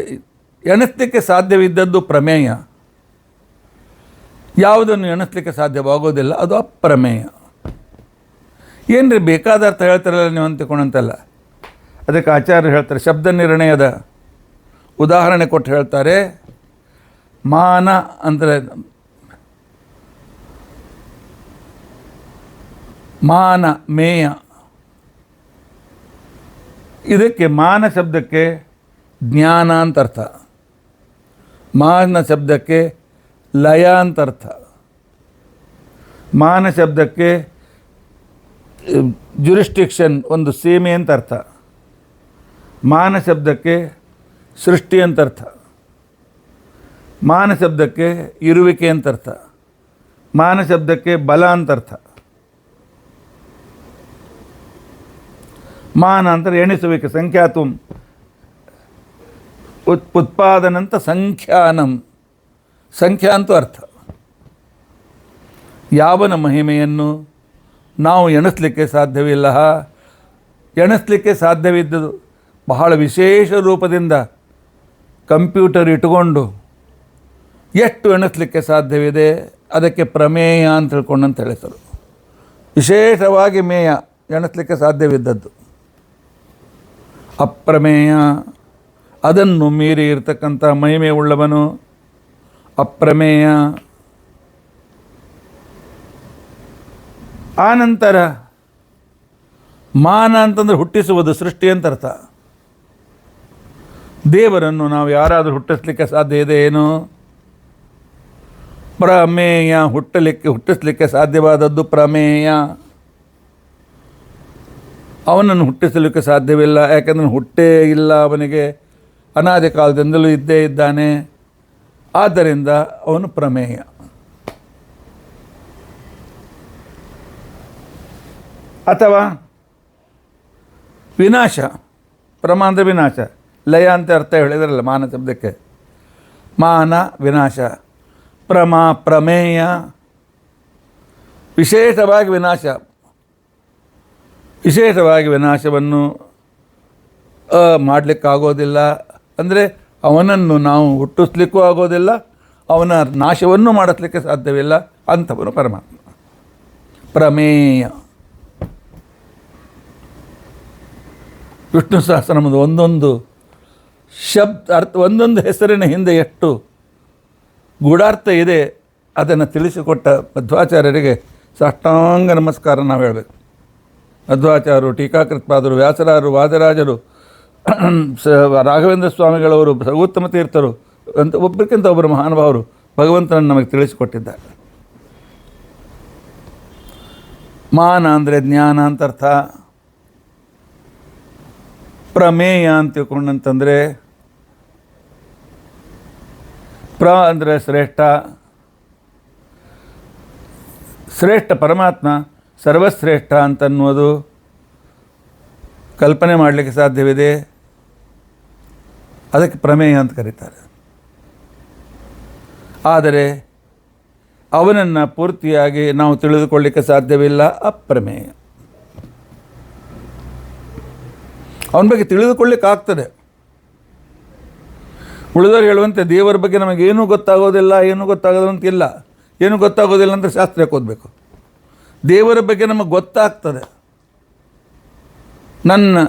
ಎಣಿಸ್ಲಿಕ್ಕೆ ಸಾಧ್ಯವಿದ್ದದ್ದು ಪ್ರಮೇಯ, ಯಾವುದನ್ನು ಎಣಿಸ್ಲಿಕ್ಕೆ ಸಾಧ್ಯವಾಗೋದಿಲ್ಲ ಅದು ಅಪ್ರಮೇಯ. ಏನ್ರಿ ಬೇಕಾದ ಅರ್ಥ ಹೇಳ್ತಾರಲ್ಲ ನೀವು ಅಂತಿಕೊಂಡಂತಲ್ಲ. ಅದಕ್ಕೆ ಆಚಾರ್ಯರು ಹೇಳ್ತಾರೆ, ಶಬ್ದ ನಿರ್ಣಯದ ಉದಾಹರಣೆ ಕೊಟ್ಟು ಹೇಳ್ತಾರೆ. ಮಾನ ಅಂದರೆ ಮಾನ ಮೇಯ, ಇದಕ್ಕೆ ಮಾನ ಶಬ್ದಕ್ಕೆ ಜ್ಞಾನ ಅಂತ ಅರ್ಥ, ಮಾನ ಶಬ್ದಕ್ಕೆ ಲಯ ಅಂತ ಅರ್ಥ, ಮಾನ ಶಬ್ದಕ್ಕೆ ಜುರಿಸ್ಟಿಕ್ಷನ್ ಒಂದು ಸೀಮೆ ಅಂತ ಅರ್ಥ, ಮಾನ ಶಬ್ದಕ್ಕೆ ಸೃಷ್ಟಿ ಅಂತ ಅರ್ಥ, ಮಾನ ಶಬ್ದಕ್ಕೆ ಇರುವಿಕೆ ಅಂತ ಅರ್ಥ, ಮಾನ ಶಬ್ದಕ್ಕೆ ಬಲ ಅಂತ ಅರ್ಥ. ಮಾನ ಅಂದರೆ ಎಣಿಸುವಿಕೆ, ಸಂಖ್ಯಾತುಂ, ಉತ್ಪಾದನಂತ ಸಂಖ್ಯಾನಂ, ಸಂಖ್ಯಾ ಅಂತೂ ಅರ್ಥ. ಯಾವನ ಮಹಿಮೆಯನ್ನು ನಾವು ಎಣಿಸ್ಲಿಕ್ಕೆ ಸಾಧ್ಯವಿಲ್ಲ, ಎಣಿಸ್ಲಿಕ್ಕೆ ಸಾಧ್ಯವಿದ್ದದು ಬಹಳ ವಿಶೇಷ ರೂಪದಿಂದ ಕಂಪ್ಯೂಟರ್ ಇಟ್ಟುಕೊಂಡು ಎಷ್ಟು ಎಣಿಸ್ಲಿಕ್ಕೆ ಸಾಧ್ಯವಿದೆ ಅದಕ್ಕೆ ಪ್ರಮೇಯ ಅಂತ ತಿಳ್ಕೊಂಡಂತ ಹೇಳ್ತಾರೆ. ವಿಶೇಷವಾಗಿ ಮೇಯ ಎಣಿಸ್ಲಿಕ್ಕೆ ಸಾಧ್ಯವಿದ್ದದ್ದು ಅಪ್ರಮೇಯ, ಅದನ್ನು ಮೀರಿ ಇರತಕ್ಕಂಥ ಮಹಿಮೆ ಉಳ್ಳವನು ಅಪ್ರಮೇಯ. ಆನಂತರ ಮಾನ ಅಂತಂದರೆ ಹುಟ್ಟಿಸುವುದು, ಸೃಷ್ಟಿ ಅಂತ ಅರ್ಥ. ದೇವರನ್ನು ನಾವು ಯಾರಾದರೂ ಹುಟ್ಟಿಸ್ಲಿಕ್ಕೆ ಸಾಧ್ಯ ಇದೆ ಏನು? ಪ್ರಮೇಯ, ಹುಟ್ಟಿಸಲಿಕ್ಕೆ ಸಾಧ್ಯವಾದದ್ದು ಪ್ರಮೇಯ. ಅವನನ್ನು ಹುಟ್ಟಿಸಲಿಕ್ಕೆ ಸಾಧ್ಯವಿಲ್ಲ, ಯಾಕೆಂದರೆ ಹುಟ್ಟೇ ಇಲ್ಲ, ಅವನಿಗೆ ಅನಾದಿ ಕಾಲದಿಂದಲೂ ಇದ್ದೇ ಇದ್ದಾನೆ. ಆದ್ದರಿಂದ ಅವನು ಪ್ರಮೇಯ. ಅಥವಾ ವಿನಾಶ, ಪ್ರಮ ಅಂದರೆ ವಿನಾಶ, ಲಯ ಅಂತ ಅರ್ಥ ಹೇಳಿದ್ರಲ್ಲ ಮಾನ ಶಬ್ದಕ್ಕೆ. ಮಾನ ವಿನಾಶ, ಪ್ರಮ ಪ್ರಮೇಯ, ವಿಶೇಷವಾಗಿ ವಿನಾಶ. ವಿಶೇಷವಾಗಿ ವಿನಾಶವನ್ನು ಮಾಡಲಿಕ್ಕಾಗೋದಿಲ್ಲ, ಅಂದರೆ ಅವನನ್ನು ನಾವು ಹುಟ್ಟಿಸ್ಲಿಕ್ಕೂ ಆಗೋದಿಲ್ಲ, ಅವನ ನಾಶವನ್ನು ಮಾಡಿಸ್ಲಿಕ್ಕೆ ಸಾಧ್ಯವಿಲ್ಲ, ಅಂಥವನು ಪರಮಾತ್ಮ ಪ್ರಮೇಯ. ವಿಷ್ಣು ಸಹಸ್ರನಾಮದ ಒಂದೊಂದು ಶಬ್ದ ಅರ್ಥ, ಒಂದೊಂದು ಹೆಸರಿನ ಹಿಂದೆ ಎಷ್ಟು ಗೂಢಾರ್ಥ ಇದೆ ಅದನ್ನು ತಿಳಿಸಿಕೊಟ್ಟ ಮಧ್ವಾಚಾರ್ಯರಿಗೆ ಸಾಷ್ಟಾಂಗ ನಮಸ್ಕಾರ ನಾವು ಹೇಳಬೇಕು. ಮಧ್ವಾಚಾರ್ಯರು, ಟೀಕಾಕೃತ್ಪಾದರು, ವ್ಯಾಸರಾಜರು, ವಾದರಾಜರು, ರಾಘವೇಂದ್ರ ಸ್ವಾಮಿಗಳವರು, ಸರ್ವೋತ್ತಮ ತೀರ್ಥರು ಅಂತ ಒಬ್ಬರಿಗಿಂತ ಒಬ್ಬರು ಮಹಾನುಭಾವರು ಭಗವಂತನನ್ನು ನಮಗೆ ತಿಳಿಸಿಕೊಟ್ಟಿದ್ದಾರೆ. ಮಾನ ಅಂದರೆ ಜ್ಞಾನ ಅಂತ ಅರ್ಥ. ಪ್ರಮೇಯ ಅಂತ ತಿಳ್ಕೊಂಡಂತಂದರೆ ಅಂದರೆ ಶ್ರೇಷ್ಠ, ಶ್ರೇಷ್ಠ ಪರಮಾತ್ಮ ಸರ್ವಶ್ರೇಷ್ಠ ಅಂತನ್ನುವುದು ಕಲ್ಪನೆ ಮಾಡಲಿಕ್ಕೆ ಸಾಧ್ಯವಿದೆ, ಅದಕ್ಕೆ ಪ್ರಮೇಯ ಅಂತ ಕರೀತಾರೆ. ಆದರೆ ಅವನನ್ನು ಪೂರ್ತಿಯಾಗಿ ನಾವು ತಿಳಿದುಕೊಳ್ಳಲಿಕ್ಕೆ ಸಾಧ್ಯವಿಲ್ಲ, ಅಪ್ರಮೇಯ. ಅವನ ಬಗ್ಗೆ ತಿಳಿದುಕೊಳ್ಳಿಕ್ಕಾಗ್ತದೆ. ಉಳಿದವರು ಹೇಳುವಂತೆ ದೇವರ ಬಗ್ಗೆ ನಮಗೇನೂ ಗೊತ್ತಾಗೋದಿಲ್ಲ, ಏನೂ ಗೊತ್ತಾಗೋದಂತಿಲ್ಲ. ಏನೂ ಗೊತ್ತಾಗೋದಿಲ್ಲ ಅಂದರೆ ಶಾಸ್ತ್ರಕ್ಕೆ ಓದಬೇಕು. ದೇವರ ಬಗ್ಗೆ ನಮಗೆ ಗೊತ್ತಾಗ್ತದೆ ನನ್ನ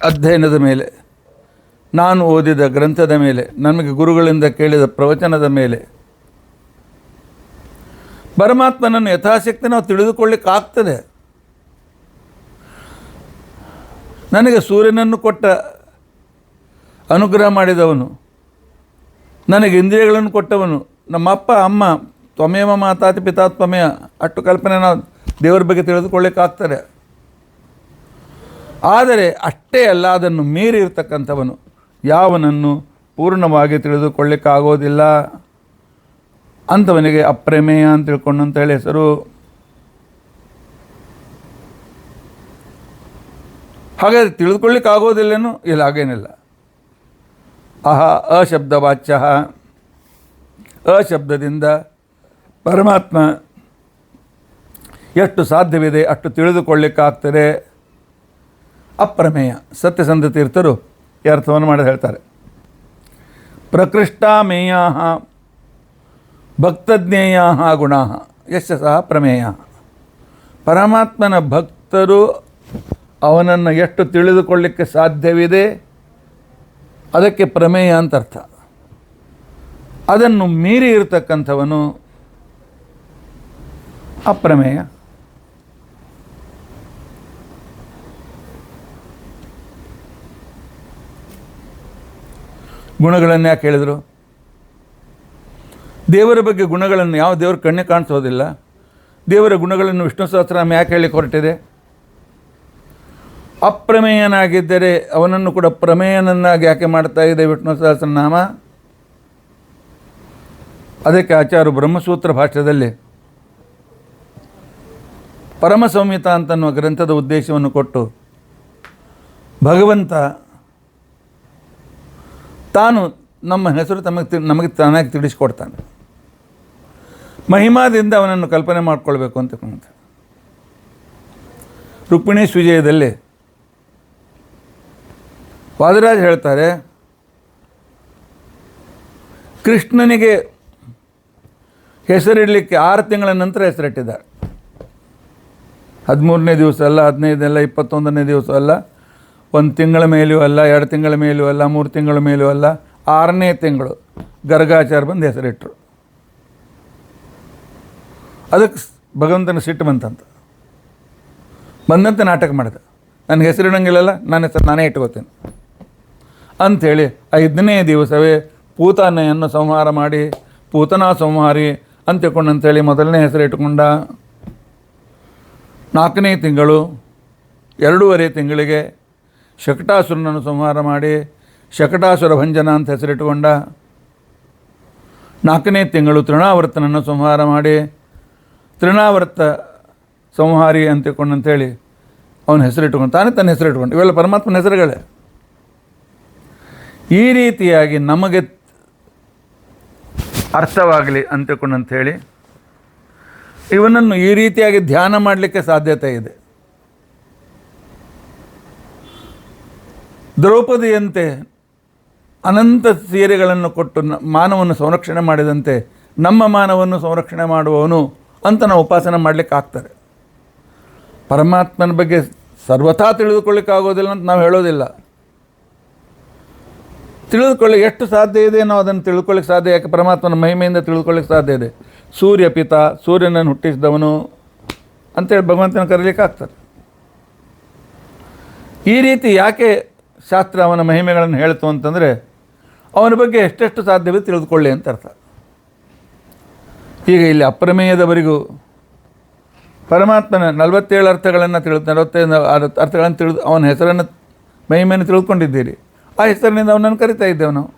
ಅಧ್ಯಯನದ ಮೇಲೆ, ನಾನು ಓದಿದ ಗ್ರಂಥದ ಮೇಲೆ, ನಮಗೆ ಗುರುಗಳಿಂದ ಕೇಳಿದ ಪ್ರವಚನದ ಮೇಲೆ. ಪರಮಾತ್ಮನನ್ನು ಯಥಾಶಕ್ತಿ ನಾವು ತಿಳಿದುಕೊಳ್ಳಿಕ್ಕಾಗ್ತದೆ. ನನಗೆ ಸೂರ್ಯನನ್ನು ಕೊಟ್ಟ ಅನುಗ್ರಹ ಮಾಡಿದವನು, ನನಗೆ ಇಂದ್ರಿಯಗಳನ್ನು ಕೊಟ್ಟವನು, ನಮ್ಮ ಅಪ್ಪ ಅಮ್ಮ, ತ್ವಮೇವ ಮಾತಾತಿ ಪಿತಾ ತ್ವಮೇವ, ಅಷ್ಟು ಕಲ್ಪನೆ ನಾವು ದೇವರ ಬಗ್ಗೆ ತಿಳಿದುಕೊಳ್ಳಿಕ್ಕಾಗ್ತದೆ. ಆದರೆ ಅಷ್ಟೇ ಅಲ್ಲ, ಅದನ್ನು ಮೀರಿ ಇರತಕ್ಕಂಥವನು ಯಾವನನ್ನು ಪೂರ್ಣವಾಗಿ ತಿಳಿದುಕೊಳ್ಳಿಕ್ಕಾಗೋದಿಲ್ಲ, ಅಂಥವನಿಗೆ ಅಪ್ರಮೇಯ ಅಂತ ತಿಳ್ಕೊಂಡು ಅಂತ ಹೇಳಿ ಹೆಸರು. ಹಾಗಾದರೆ ತಿಳಿದುಕೊಳ್ಳಿಕ್ಕಾಗೋದಿಲ್ಲೇನೋ? ಇಲ್ಲ, ಹಾಗೇನಿಲ್ಲ. ಅಶಬ್ದ ವಾಚ್ಯ, ಅಶಬ್ದದಿಂದ ಪರಮಾತ್ಮ ಎಷ್ಟು ಸಾಧ್ಯವಿದೆ ಅಷ್ಟು ತಿಳಿದುಕೊಳ್ಳಿಕ್ಕಾಗ್ತದೆ. ಅಪ್ರಮೇಯ. ಸತ್ಯಸಂಧ ತೀರ್ಥರು ಈ ಅರ್ಥವನ್ನು ಮಾಡಿ ಹೇಳ್ತಾರೆ. ಪ್ರಕೃಷ್ಟಾಮೇಯ ಭಕ್ತಜ್ಞೇಯ ಗುಣ ಯಶ ಸಹ ಪ್ರಮೇಯ. ಪರಮಾತ್ಮನ ಭಕ್ತರು ಅವನನ್ನು ಎಷ್ಟು ತಿಳಿದುಕೊಳ್ಳಿಕ್ಕೆ ಸಾಧ್ಯವಿದೆ ಅದಕ್ಕೆ ಪ್ರಮೇಯ ಅಂತ ಅರ್ಥ. ಅದನ್ನು ಮೀರಿ ಇರತಕ್ಕಂಥವನು ಅಪ್ರಮೇಯ. ಗುಣಗಳನ್ನು ಯಾಕೆ ಹೇಳಿದರು? ದೇವರ ಬಗ್ಗೆ ಗುಣಗಳನ್ನು ಯಾವ ದೇವರ ಕಣ್ಣೇ ಕಾಣಿಸೋದಿಲ್ಲ. ದೇವರ ಗುಣಗಳನ್ನು ವಿಷ್ಣು ಸಹಸ್ರನಾಮ ಯಾಕೆ ಹೇಳಿ ಹೊರಟಿದೆ? ಅಪ್ರಮೇಯನಾಗಿದ್ದರೆ ಅವನನ್ನು ಕೂಡ ಪ್ರಮೇಯನನ್ನಾಗಿ ಯಾಕೆ ಮಾಡ್ತಾ ಇದೆ ವಿಷ್ಣು ಸಹಸ್ರನಾಮ? ಅದಕ್ಕೆ ಆಚಾರ್ಯರು ಬ್ರಹ್ಮಸೂತ್ರ ಭಾಷ್ಯದಲ್ಲಿ ಪರಮ ಸಂಹಿತ ಅಂತನ್ನುವ ಗ್ರಂಥದ ಉದ್ದೇಶವನ್ನು ಕೊಟ್ಟು ಭಗವಂತ ತಾನು ನಮ್ಮ ಹೆಸರು ನಮಗೆ ತಾನಾಗಿ ತಿಳಿಸ್ಕೊಡ್ತಾನೆ. ಮಹಿಮಾದಿಂದ ಅವನನ್ನು ಕಲ್ಪನೆ ಮಾಡಿಕೊಳ್ಬೇಕು ಅಂತ ರುಕ್ಮಿಣೀಶ್ ವಿಜಯದಲ್ಲಿ ವಾದರಾಜ್ ಹೇಳ್ತಾರೆ, ಕೃಷ್ಣನಿಗೆ ಹೆಸರಿಡಲಿಕ್ಕೆ 6 ತಿಂಗಳ ನಂತರ ಹೆಸರಿಟ್ಟಿದ್ದಾರೆ. 13ನೇ ದಿವಸ ಅಲ್ಲ, 15 ಅಲ್ಲ, 21ನೇ ದಿವಸ ಅಲ್ಲ, 1 ತಿಂಗಳ ಮೇಲೂ ಅಲ್ಲ, 2 ತಿಂಗಳ ಮೇಲೂ ಅಲ್ಲ, 3 ತಿಂಗಳ ಮೇಲೂ ಅಲ್ಲ, 6ನೇ ತಿಂಗಳು ಗರ್ಗಾಚಾರ್ಯ ಬಂದು ಹೆಸರಿಟ್ಟರು. ಅದಕ್ಕೆ ಭಗವಂತನ ಸಿಟ್ಟು ಬಂದಂತೆ ನಾಟಕ ಮಾಡಿದೆ. ನನಗೆ ಹೆಸರಿಡಂಗಿಲ್ಲಲ್ಲ, ನನ್ನ ಹೆಸರು ನಾನೇ ಇಟ್ಕೋತೀನಿ ಅಂಥೇಳಿ 5ನೇ ದಿವಸವೇ ಪೂತನೆಯನ್ನು ಸಂಹಾರ ಮಾಡಿ ಪೂತನಾ ಸಂಹಾರಿ ಅಂತ ತಿಳ್ಕೊಂಡಂಥೇಳಿ ಮೊದಲನೇ ಹೆಸರು ಇಟ್ಕೊಂಡ. 4ನೇ ತಿಂಗಳು 2.5 ತಿಂಗಳಿಗೆ ಶಕಟಾಸುರನನ್ನು ಸಂಹಾರ ಮಾಡಿ ಶಕಟಾಸುರ ಭಂಜನ ಅಂತ ಹೆಸರಿಟ್ಟುಕೊಂಡ. 4ನೇ ತಿಂಗಳು ತೃಣಾವರ್ತನನ್ನು ಸಂಹಾರ ಮಾಡಿ ತೃಣಾವರ್ತ ಸಂಹಾರಿ ಅಂತ ತಿಳ್ಕೊಂಡಂಥೇಳಿ ಅವನ ಹೆಸರಿಟ್ಕೊಂಡು ತಾನೇ ತನ್ನ ಹೆಸರಿಟ್ಕೊಂಡು. ಇವೆಲ್ಲ ಪರಮಾತ್ಮನ ಹೆಸರುಗಳೇ. ಈ ರೀತಿಯಾಗಿ ನಮಗೆ ಅರ್ಥವಾಗಲಿ ಅಂತ ತಿಳ್ಕೊಂಡಂಥೇಳಿ ಇವನನ್ನು ಈ ರೀತಿಯಾಗಿ ಧ್ಯಾನ ಮಾಡಲಿಕ್ಕೆ ಸಾಧ್ಯತೆ ಇದೆ. ದ್ರೌಪದಿಯಂತೆ ಅನಂತ ಸೀರೆಗಳನ್ನು ಕೊಟ್ಟು ಮಾನವನ್ನು ಸಂರಕ್ಷಣೆ ಮಾಡಿದಂತೆ ನಮ್ಮ ಮಾನವನ್ನು ಸಂರಕ್ಷಣೆ ಮಾಡುವವನು ಅಂತ ನಾವು ಉಪಾಸನೆ ಮಾಡಲಿಕ್ಕೆ ಆಗ್ತಾರೆ. ಪರಮಾತ್ಮನ ಬಗ್ಗೆ ಸರ್ವಥಾ ತಿಳಿದುಕೊಳ್ಳಿಕ್ಕಾಗೋದಿಲ್ಲ ಅಂತ ನಾವು ಹೇಳೋದಿಲ್ಲ. ತಿಳಿದುಕೊಳ್ಳಿ ಎಷ್ಟು ಸಾಧ್ಯ ಇದೆ ನಾವು ಅದನ್ನು ತಿಳ್ಕೊಳ್ಳಿಕ್ಕೆ ಸಾಧ್ಯ. ಯಾಕೆ? ಪರಮಾತ್ಮನ ಮಹಿಮೆಯಿಂದ ತಿಳ್ಕೊಳ್ಳಿಕ್ಕೆ ಸಾಧ್ಯ ಇದೆ. ಸೂರ್ಯ ಪಿತ, ಸೂರ್ಯನನ್ನು ಹುಟ್ಟಿಸಿದವನು ಅಂತೇಳಿ ಭಗವಂತನ ಕರೀಲಿಕ್ಕೆ ಆಗ್ತದೆ. ಈ ರೀತಿ ಯಾಕೆ ಶಾಸ್ತ್ರ ಅವನ ಮಹಿಮೆಗಳನ್ನು ಹೇಳ್ತು ಅಂತಂದರೆ ಅವನ ಬಗ್ಗೆ ಎಷ್ಟೆಷ್ಟು ಸಾಧ್ಯವೇ ತಿಳಿದುಕೊಳ್ಳಿ ಅಂತ ಅರ್ಥ. ಈಗ ಇಲ್ಲಿ ಅಪ್ರಮೇಯದವರಿಗೂ ಪರಮಾತ್ಮನ 47 ಅರ್ಥಗಳನ್ನು 45 ಅರ್ಥಗಳನ್ನು ತಿಳಿದು ಅವನ ಹೆಸರನ್ನು ಮಹಿಮೆಯನ್ನು ತಿಳ್ಕೊಂಡಿದ್ದೀರಿ. ಆ ಹೆಸರಿನಿಂದ ಅವನನ್ನು ಕರಿತಾ ಇದ್ದೇವೆ ನಾವು.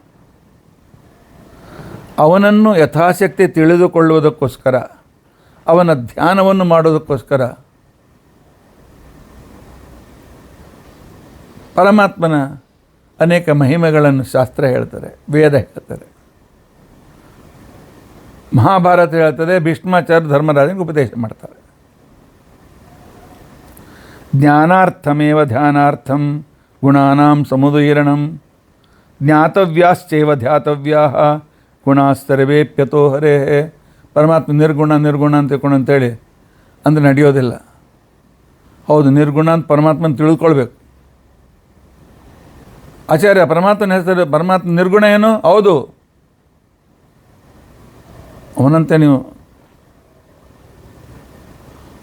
ಅವನನ್ನು ಯಥಾಶಕ್ತಿ ತಿಳಿದುಕೊಳ್ಳುವುದಕ್ಕೋಸ್ಕರ, ಅವನ ಧ್ಯಾನವನ್ನು ಮಾಡೋದಕ್ಕೋಸ್ಕರ ಪರಮಾತ್ಮನ ಅನೇಕ ಮಹಿಮೆಗಳನ್ನು ಶಾಸ್ತ್ರ ಹೇಳ್ತಾರೆ, ವೇದ ಹೇಳ್ತಾರೆ, ಮಹಾಭಾರತ ಹೇಳ್ತದೆ, ಭೀಷ್ಮಾಚಾರ್ಯ ಧರ್ಮರಾಜನಿಗೆ ಉಪದೇಶ ಮಾಡ್ತಾರೆ. ಜ್ಞಾನಾರ್ಥಮೇವ ಧ್ಯಾನಾರ್ಥಂ ಗುಣಾನಾಂ ಸಮುದೀರಣಂ ಜ್ಞಾತವ್ಯಾಶ್ಚೈವ ಧ್ಯಾತವ್ಯಾಃ ಗುಣಾಸ್ತರ್ವೇಪ್ಯತೋ ಹರೇ. ಪರಮಾತ್ಮ ನಿರ್ಗುಣ ಅಂತ ತಿಳ್ಕೊಂಡಂತೇಳಿ ಅಂದರೆ ನಡೆಯೋದಿಲ್ಲ. ಹೌದು, ನಿರ್ಗುಣ ಅಂತ ಪರಮಾತ್ಮನ ತಿಳ್ಕೊಳ್ಬೇಕು. ಆಚಾರ್ಯ ಪರಮಾತ್ಮನ ಹೆಸರು ಪರಮಾತ್ಮ ನಿರ್ಗುಣ ಏನು? ಹೌದು, ಅವನಂತೆ ನೀವು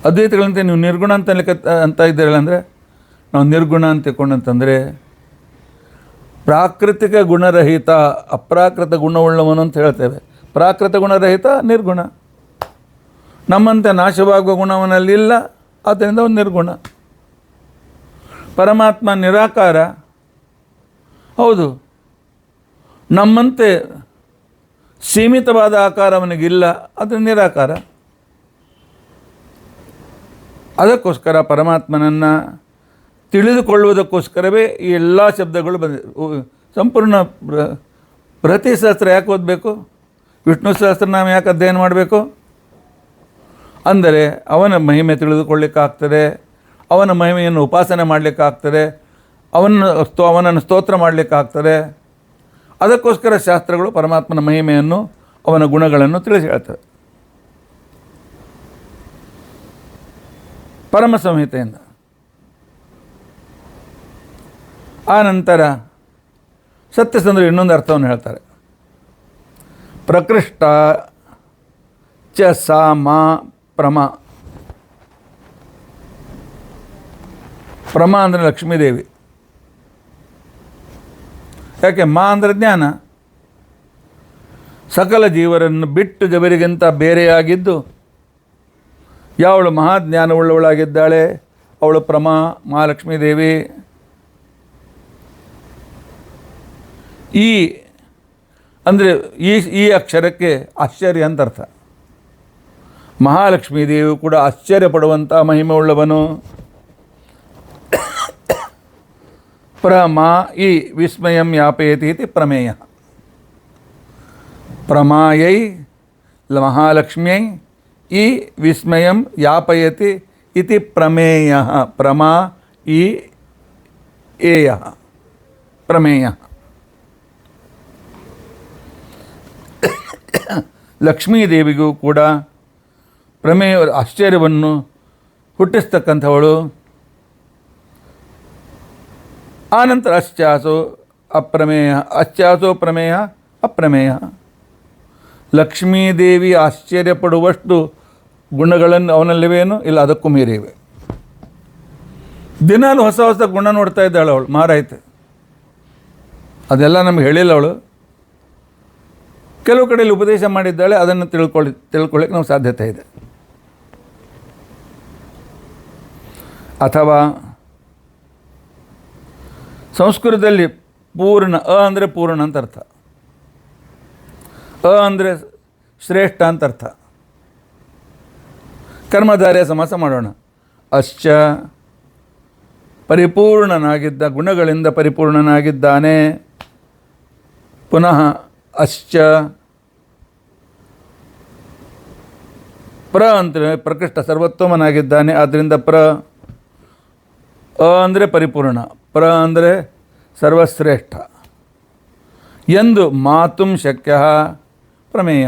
ಅದ್ವೈತಗಳಂತೆ ನೀವು ನಿರ್ಗುಣ ಅಂತ ಇದ್ದೀರಲ್ಲ ಅಂದರೆ ನಾವು ನಿರ್ಗುಣ ಅಂತ ತಿಳ್ಕೊಂಡಂತಂದರೆ ಪ್ರಾಕೃತಿಕ ಗುಣರಹಿತ ಅಪ್ರಾಕೃತ ಗುಣವುಳ್ಳವನು ಅಂತ ಹೇಳ್ತೇವೆ. ಪ್ರಾಕೃತ ಗುಣರಹಿತ ನಿರ್ಗುಣ. ನಮ್ಮಂತೆ ನಾಶವಾಗುವ ಗುಣವನಲ್ಲಿಲ್ಲ, ಆದ್ದರಿಂದ ಅವನು ನಿರ್ಗುಣ. ಪರಮಾತ್ಮ ನಿರಾಕಾರ. ಹೌದು, ನಮ್ಮಂತೆ ಸೀಮಿತವಾದ ಆಕಾರ ಅವನಿಗಿಲ್ಲ, ಅದು ನಿರಾಕಾರ. ಅದಕ್ಕೋಸ್ಕರ ಪರಮಾತ್ಮನನ್ನು ತಿಳಿದುಕೊಳ್ಳುವುದಕ್ಕೋಸ್ಕರವೇ ಈ ಎಲ್ಲ ಶಬ್ದಗಳು ಸಂಪೂರ್ಣ ಪ್ರತಿ ಸಹಸ್ರ ಯಾಕೆ ಓದಬೇಕು? ವಿಷ್ಣು ಸಹಸ್ರನಾಮ ಯಾಕೆ ಅಧ್ಯಯನ ಮಾಡಬೇಕು? ಅಂದರೆ ಅವನ ಮಹಿಮೆ ತಿಳಿದುಕೊಳ್ಳಿಕ್ಕಾಗ್ತದೆ, ಅವನ ಮಹಿಮೆಯನ್ನು ಉಪಾಸನೆ ಮಾಡಲಿಕ್ಕಾಗ್ತದೆ, ಅವನನ್ನು ಸ್ತೋತ್ರ ಮಾಡಲಿಕ್ಕಾಗ್ತದೆ. ಅದಕ್ಕೋಸ್ಕರ ಶಾಸ್ತ್ರಗಳು ಪರಮಾತ್ಮನ ಮಹಿಮೆಯನ್ನು ಅವನ ಗುಣಗಳನ್ನು ತಿಳಿಸಿ ಹೇಳ್ತವೆ. ಪರಮ ಸಂಹಿತೆಯಿಂದ ಆ ನಂತರ ಸತ್ಯಸಂಧರು ಇನ್ನೊಂದು ಅರ್ಥವನ್ನು ಹೇಳ್ತಾರೆ. ಪ್ರಕೃಷ್ಟ ಚ ಸಾ ಮಾ ಪ್ರಮ. ಪ್ರಮ ಅಂದರೆ ಲಕ್ಷ್ಮೀದೇವಿ. ಯಾಕೆ? ಮಾ ಅಂದರೆ ಜ್ಞಾನ, ಸಕಲ ಜೀವರನ್ನು ಬಿಟ್ಟು ಜಬರಿಗಿಂತ ಬೇರೆಯಾಗಿದ್ದು ಯಾವಳು ಮಹಾಜ್ಞಾನವುಳ್ಳವಳಾಗಿದ್ದಾಳೆ ಅವಳು ಮಹಾಲಕ್ಷ್ಮೀ ದೇವಿ. ಈ ಅಂದರೆ ಈ ಅಕ್ಷರಕ್ಕೆ ಆಶ್ಚರ್ಯ ಅಂತ ಅರ್ಥ. ಮಹಾಲಕ್ಷ್ಮೀ ದೇವಿ ಕೂಡ ಆಶ್ಚರ್ಯಪಡುವಂಥ ಮಹಿಮೆ ಉಳ್ಳವನು. ಪ್ರಮಾ ಈ ವಿಸ್ಮಯಂ ಯಾಪಯತಿ ಇತಿ ಪ್ರಮೇಯ. ಪ್ರಮಾಯೈ ಮಹಾಲಕ್ಷ್ಮ್ಯೈ ಈ ವಿಸ್ಮಯಂ ಯಾಪಯತಿ ಇತಿ ಪ್ರಮೇಯ. ಪ್ರಮಾ ಈ ಏಯ ಪ್ರಮೇಯ. ಲಕ್ಷ್ಮೀದೇವಿಗೂ ಕೂಡ ಪ್ರಮೇಯ ಆಶ್ಚರ್ಯವನ್ನು ಹುಟ್ಟಿಸ್ತಕ್ಕಂಥವಳು. ಆನಂತರ ಅಶ್ಚಾಸೋ ಅಪ್ರಮೇಯ. ಅಶ್ಚಾಸೋ ಪ್ರಮೇಯ ಅಪ್ರಮೇಯ. ಲಕ್ಷ್ಮೀದೇವಿ ಆಶ್ಚರ್ಯಪಡುವಷ್ಟು ಗುಣಗಳನ್ನು ಅವನಲ್ಲಿವೇನು ಇಲ್ಲ, ಅದಕ್ಕೂ ಮೀರಿವೆ. ದಿನಾಲು ಹೊಸ ಹೊಸ ಗುಣ ನೋಡ್ತಾ ಇದ್ದಾಳೆ ಅವಳು ಮಾರಾಯ್ತು. ಅದೆಲ್ಲ ನಮ್ಗೆ ಹೇಳಿಲ್ಲ ಅವಳು. ಕೆಲವು ಕಡೆಯಲ್ಲಿ ಉಪದೇಶ ಮಾಡಿದ್ದಾಳೆ, ಅದನ್ನು ತಿಳ್ಕೊಳ್ಳಿಕ್ಕೆ ನಾವು ಸಾಧ್ಯತೆ ಇದೆ. ಅಥವಾ ಸಂಸ್ಕೃತದಲ್ಲಿ ಪೂರ್ಣ ಅಂದರೆ ಪೂರ್ಣ ಅಂತ ಅರ್ಥ, ಅಂದರೆ ಶ್ರೇಷ್ಠ ಅಂತ ಅರ್ಥ. ಕರ್ಮಧಾರ್ಯ ಸಮಾಸ ಮಾಡೋಣ. ಅಶ್ಚ ಪರಿಪೂರ್ಣನಾಗಿದ್ದ, ಗುಣಗಳಿಂದ ಪರಿಪೂರ್ಣನಾಗಿದ್ದಾನೆ. ಪುನಃ ಅಶ್ಚ ಅಂದರೆ ಪ್ರಕೃಷ್ಟ ಸರ್ವೋತ್ತಮನಾಗಿದ್ದಾನೆ. ಆದ್ದರಿಂದ ಅಂದರೆ ಪರಿಪೂರ್ಣ, ಅಂದರೆ ಸರ್ವಶ್ರೇಷ್ಠ ಎಂದು ಮಾತುಂ ಶಕ್ಯ ಪ್ರಮೇಯ.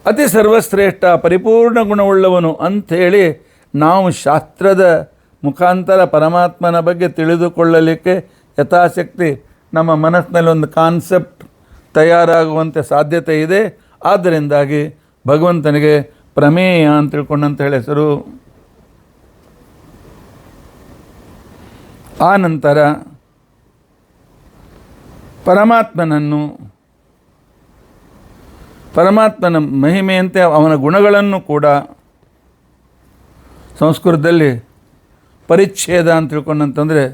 ಅತಿ ಸರ್ವಶ್ರೇಷ್ಠ ಪರಿಪೂರ್ಣ ಗುಣವುಳ್ಳವನು ಅಂಥೇಳಿ ನಾವು ಶಾಸ್ತ್ರದ ಮುಖಾಂತರ ಪರಮಾತ್ಮನ ಬಗ್ಗೆ ತಿಳಿದುಕೊಳ್ಳಲಿಕ್ಕೆ ಯಥಾಶಕ್ತಿ ನಮ್ಮ ಮನಸ್ಸಿನಲ್ಲಿ ಒಂದು ಕಾನ್ಸೆಪ್ಟ್ ತಯಾರಾಗುವಂತೆ ಸಾಧ್ಯತೆ ಇದೆ. ಆದ್ದರಿಂದಾಗಿ ಭಗವಂತನಿಗೆ ಪ್ರಮೇಯ ಅಂತ ತಿಳ್ಕೊಂಡಂತ ಹೇಳಿ ಹೆಸರು. ಆ ನಂತರ ಪರಮಾತ್ಮನ ಮಹಿಮೆಯಂತೆ ಅವನ ಗುಣಗಳನ್ನು ಕೂಡ ಸಂಸ್ಕೃತದಲ್ಲಿ ಪರಿಚ್ಛೇದ ಅಂತ ತಿಳ್ಕೊಂಡಂತಂದರೆ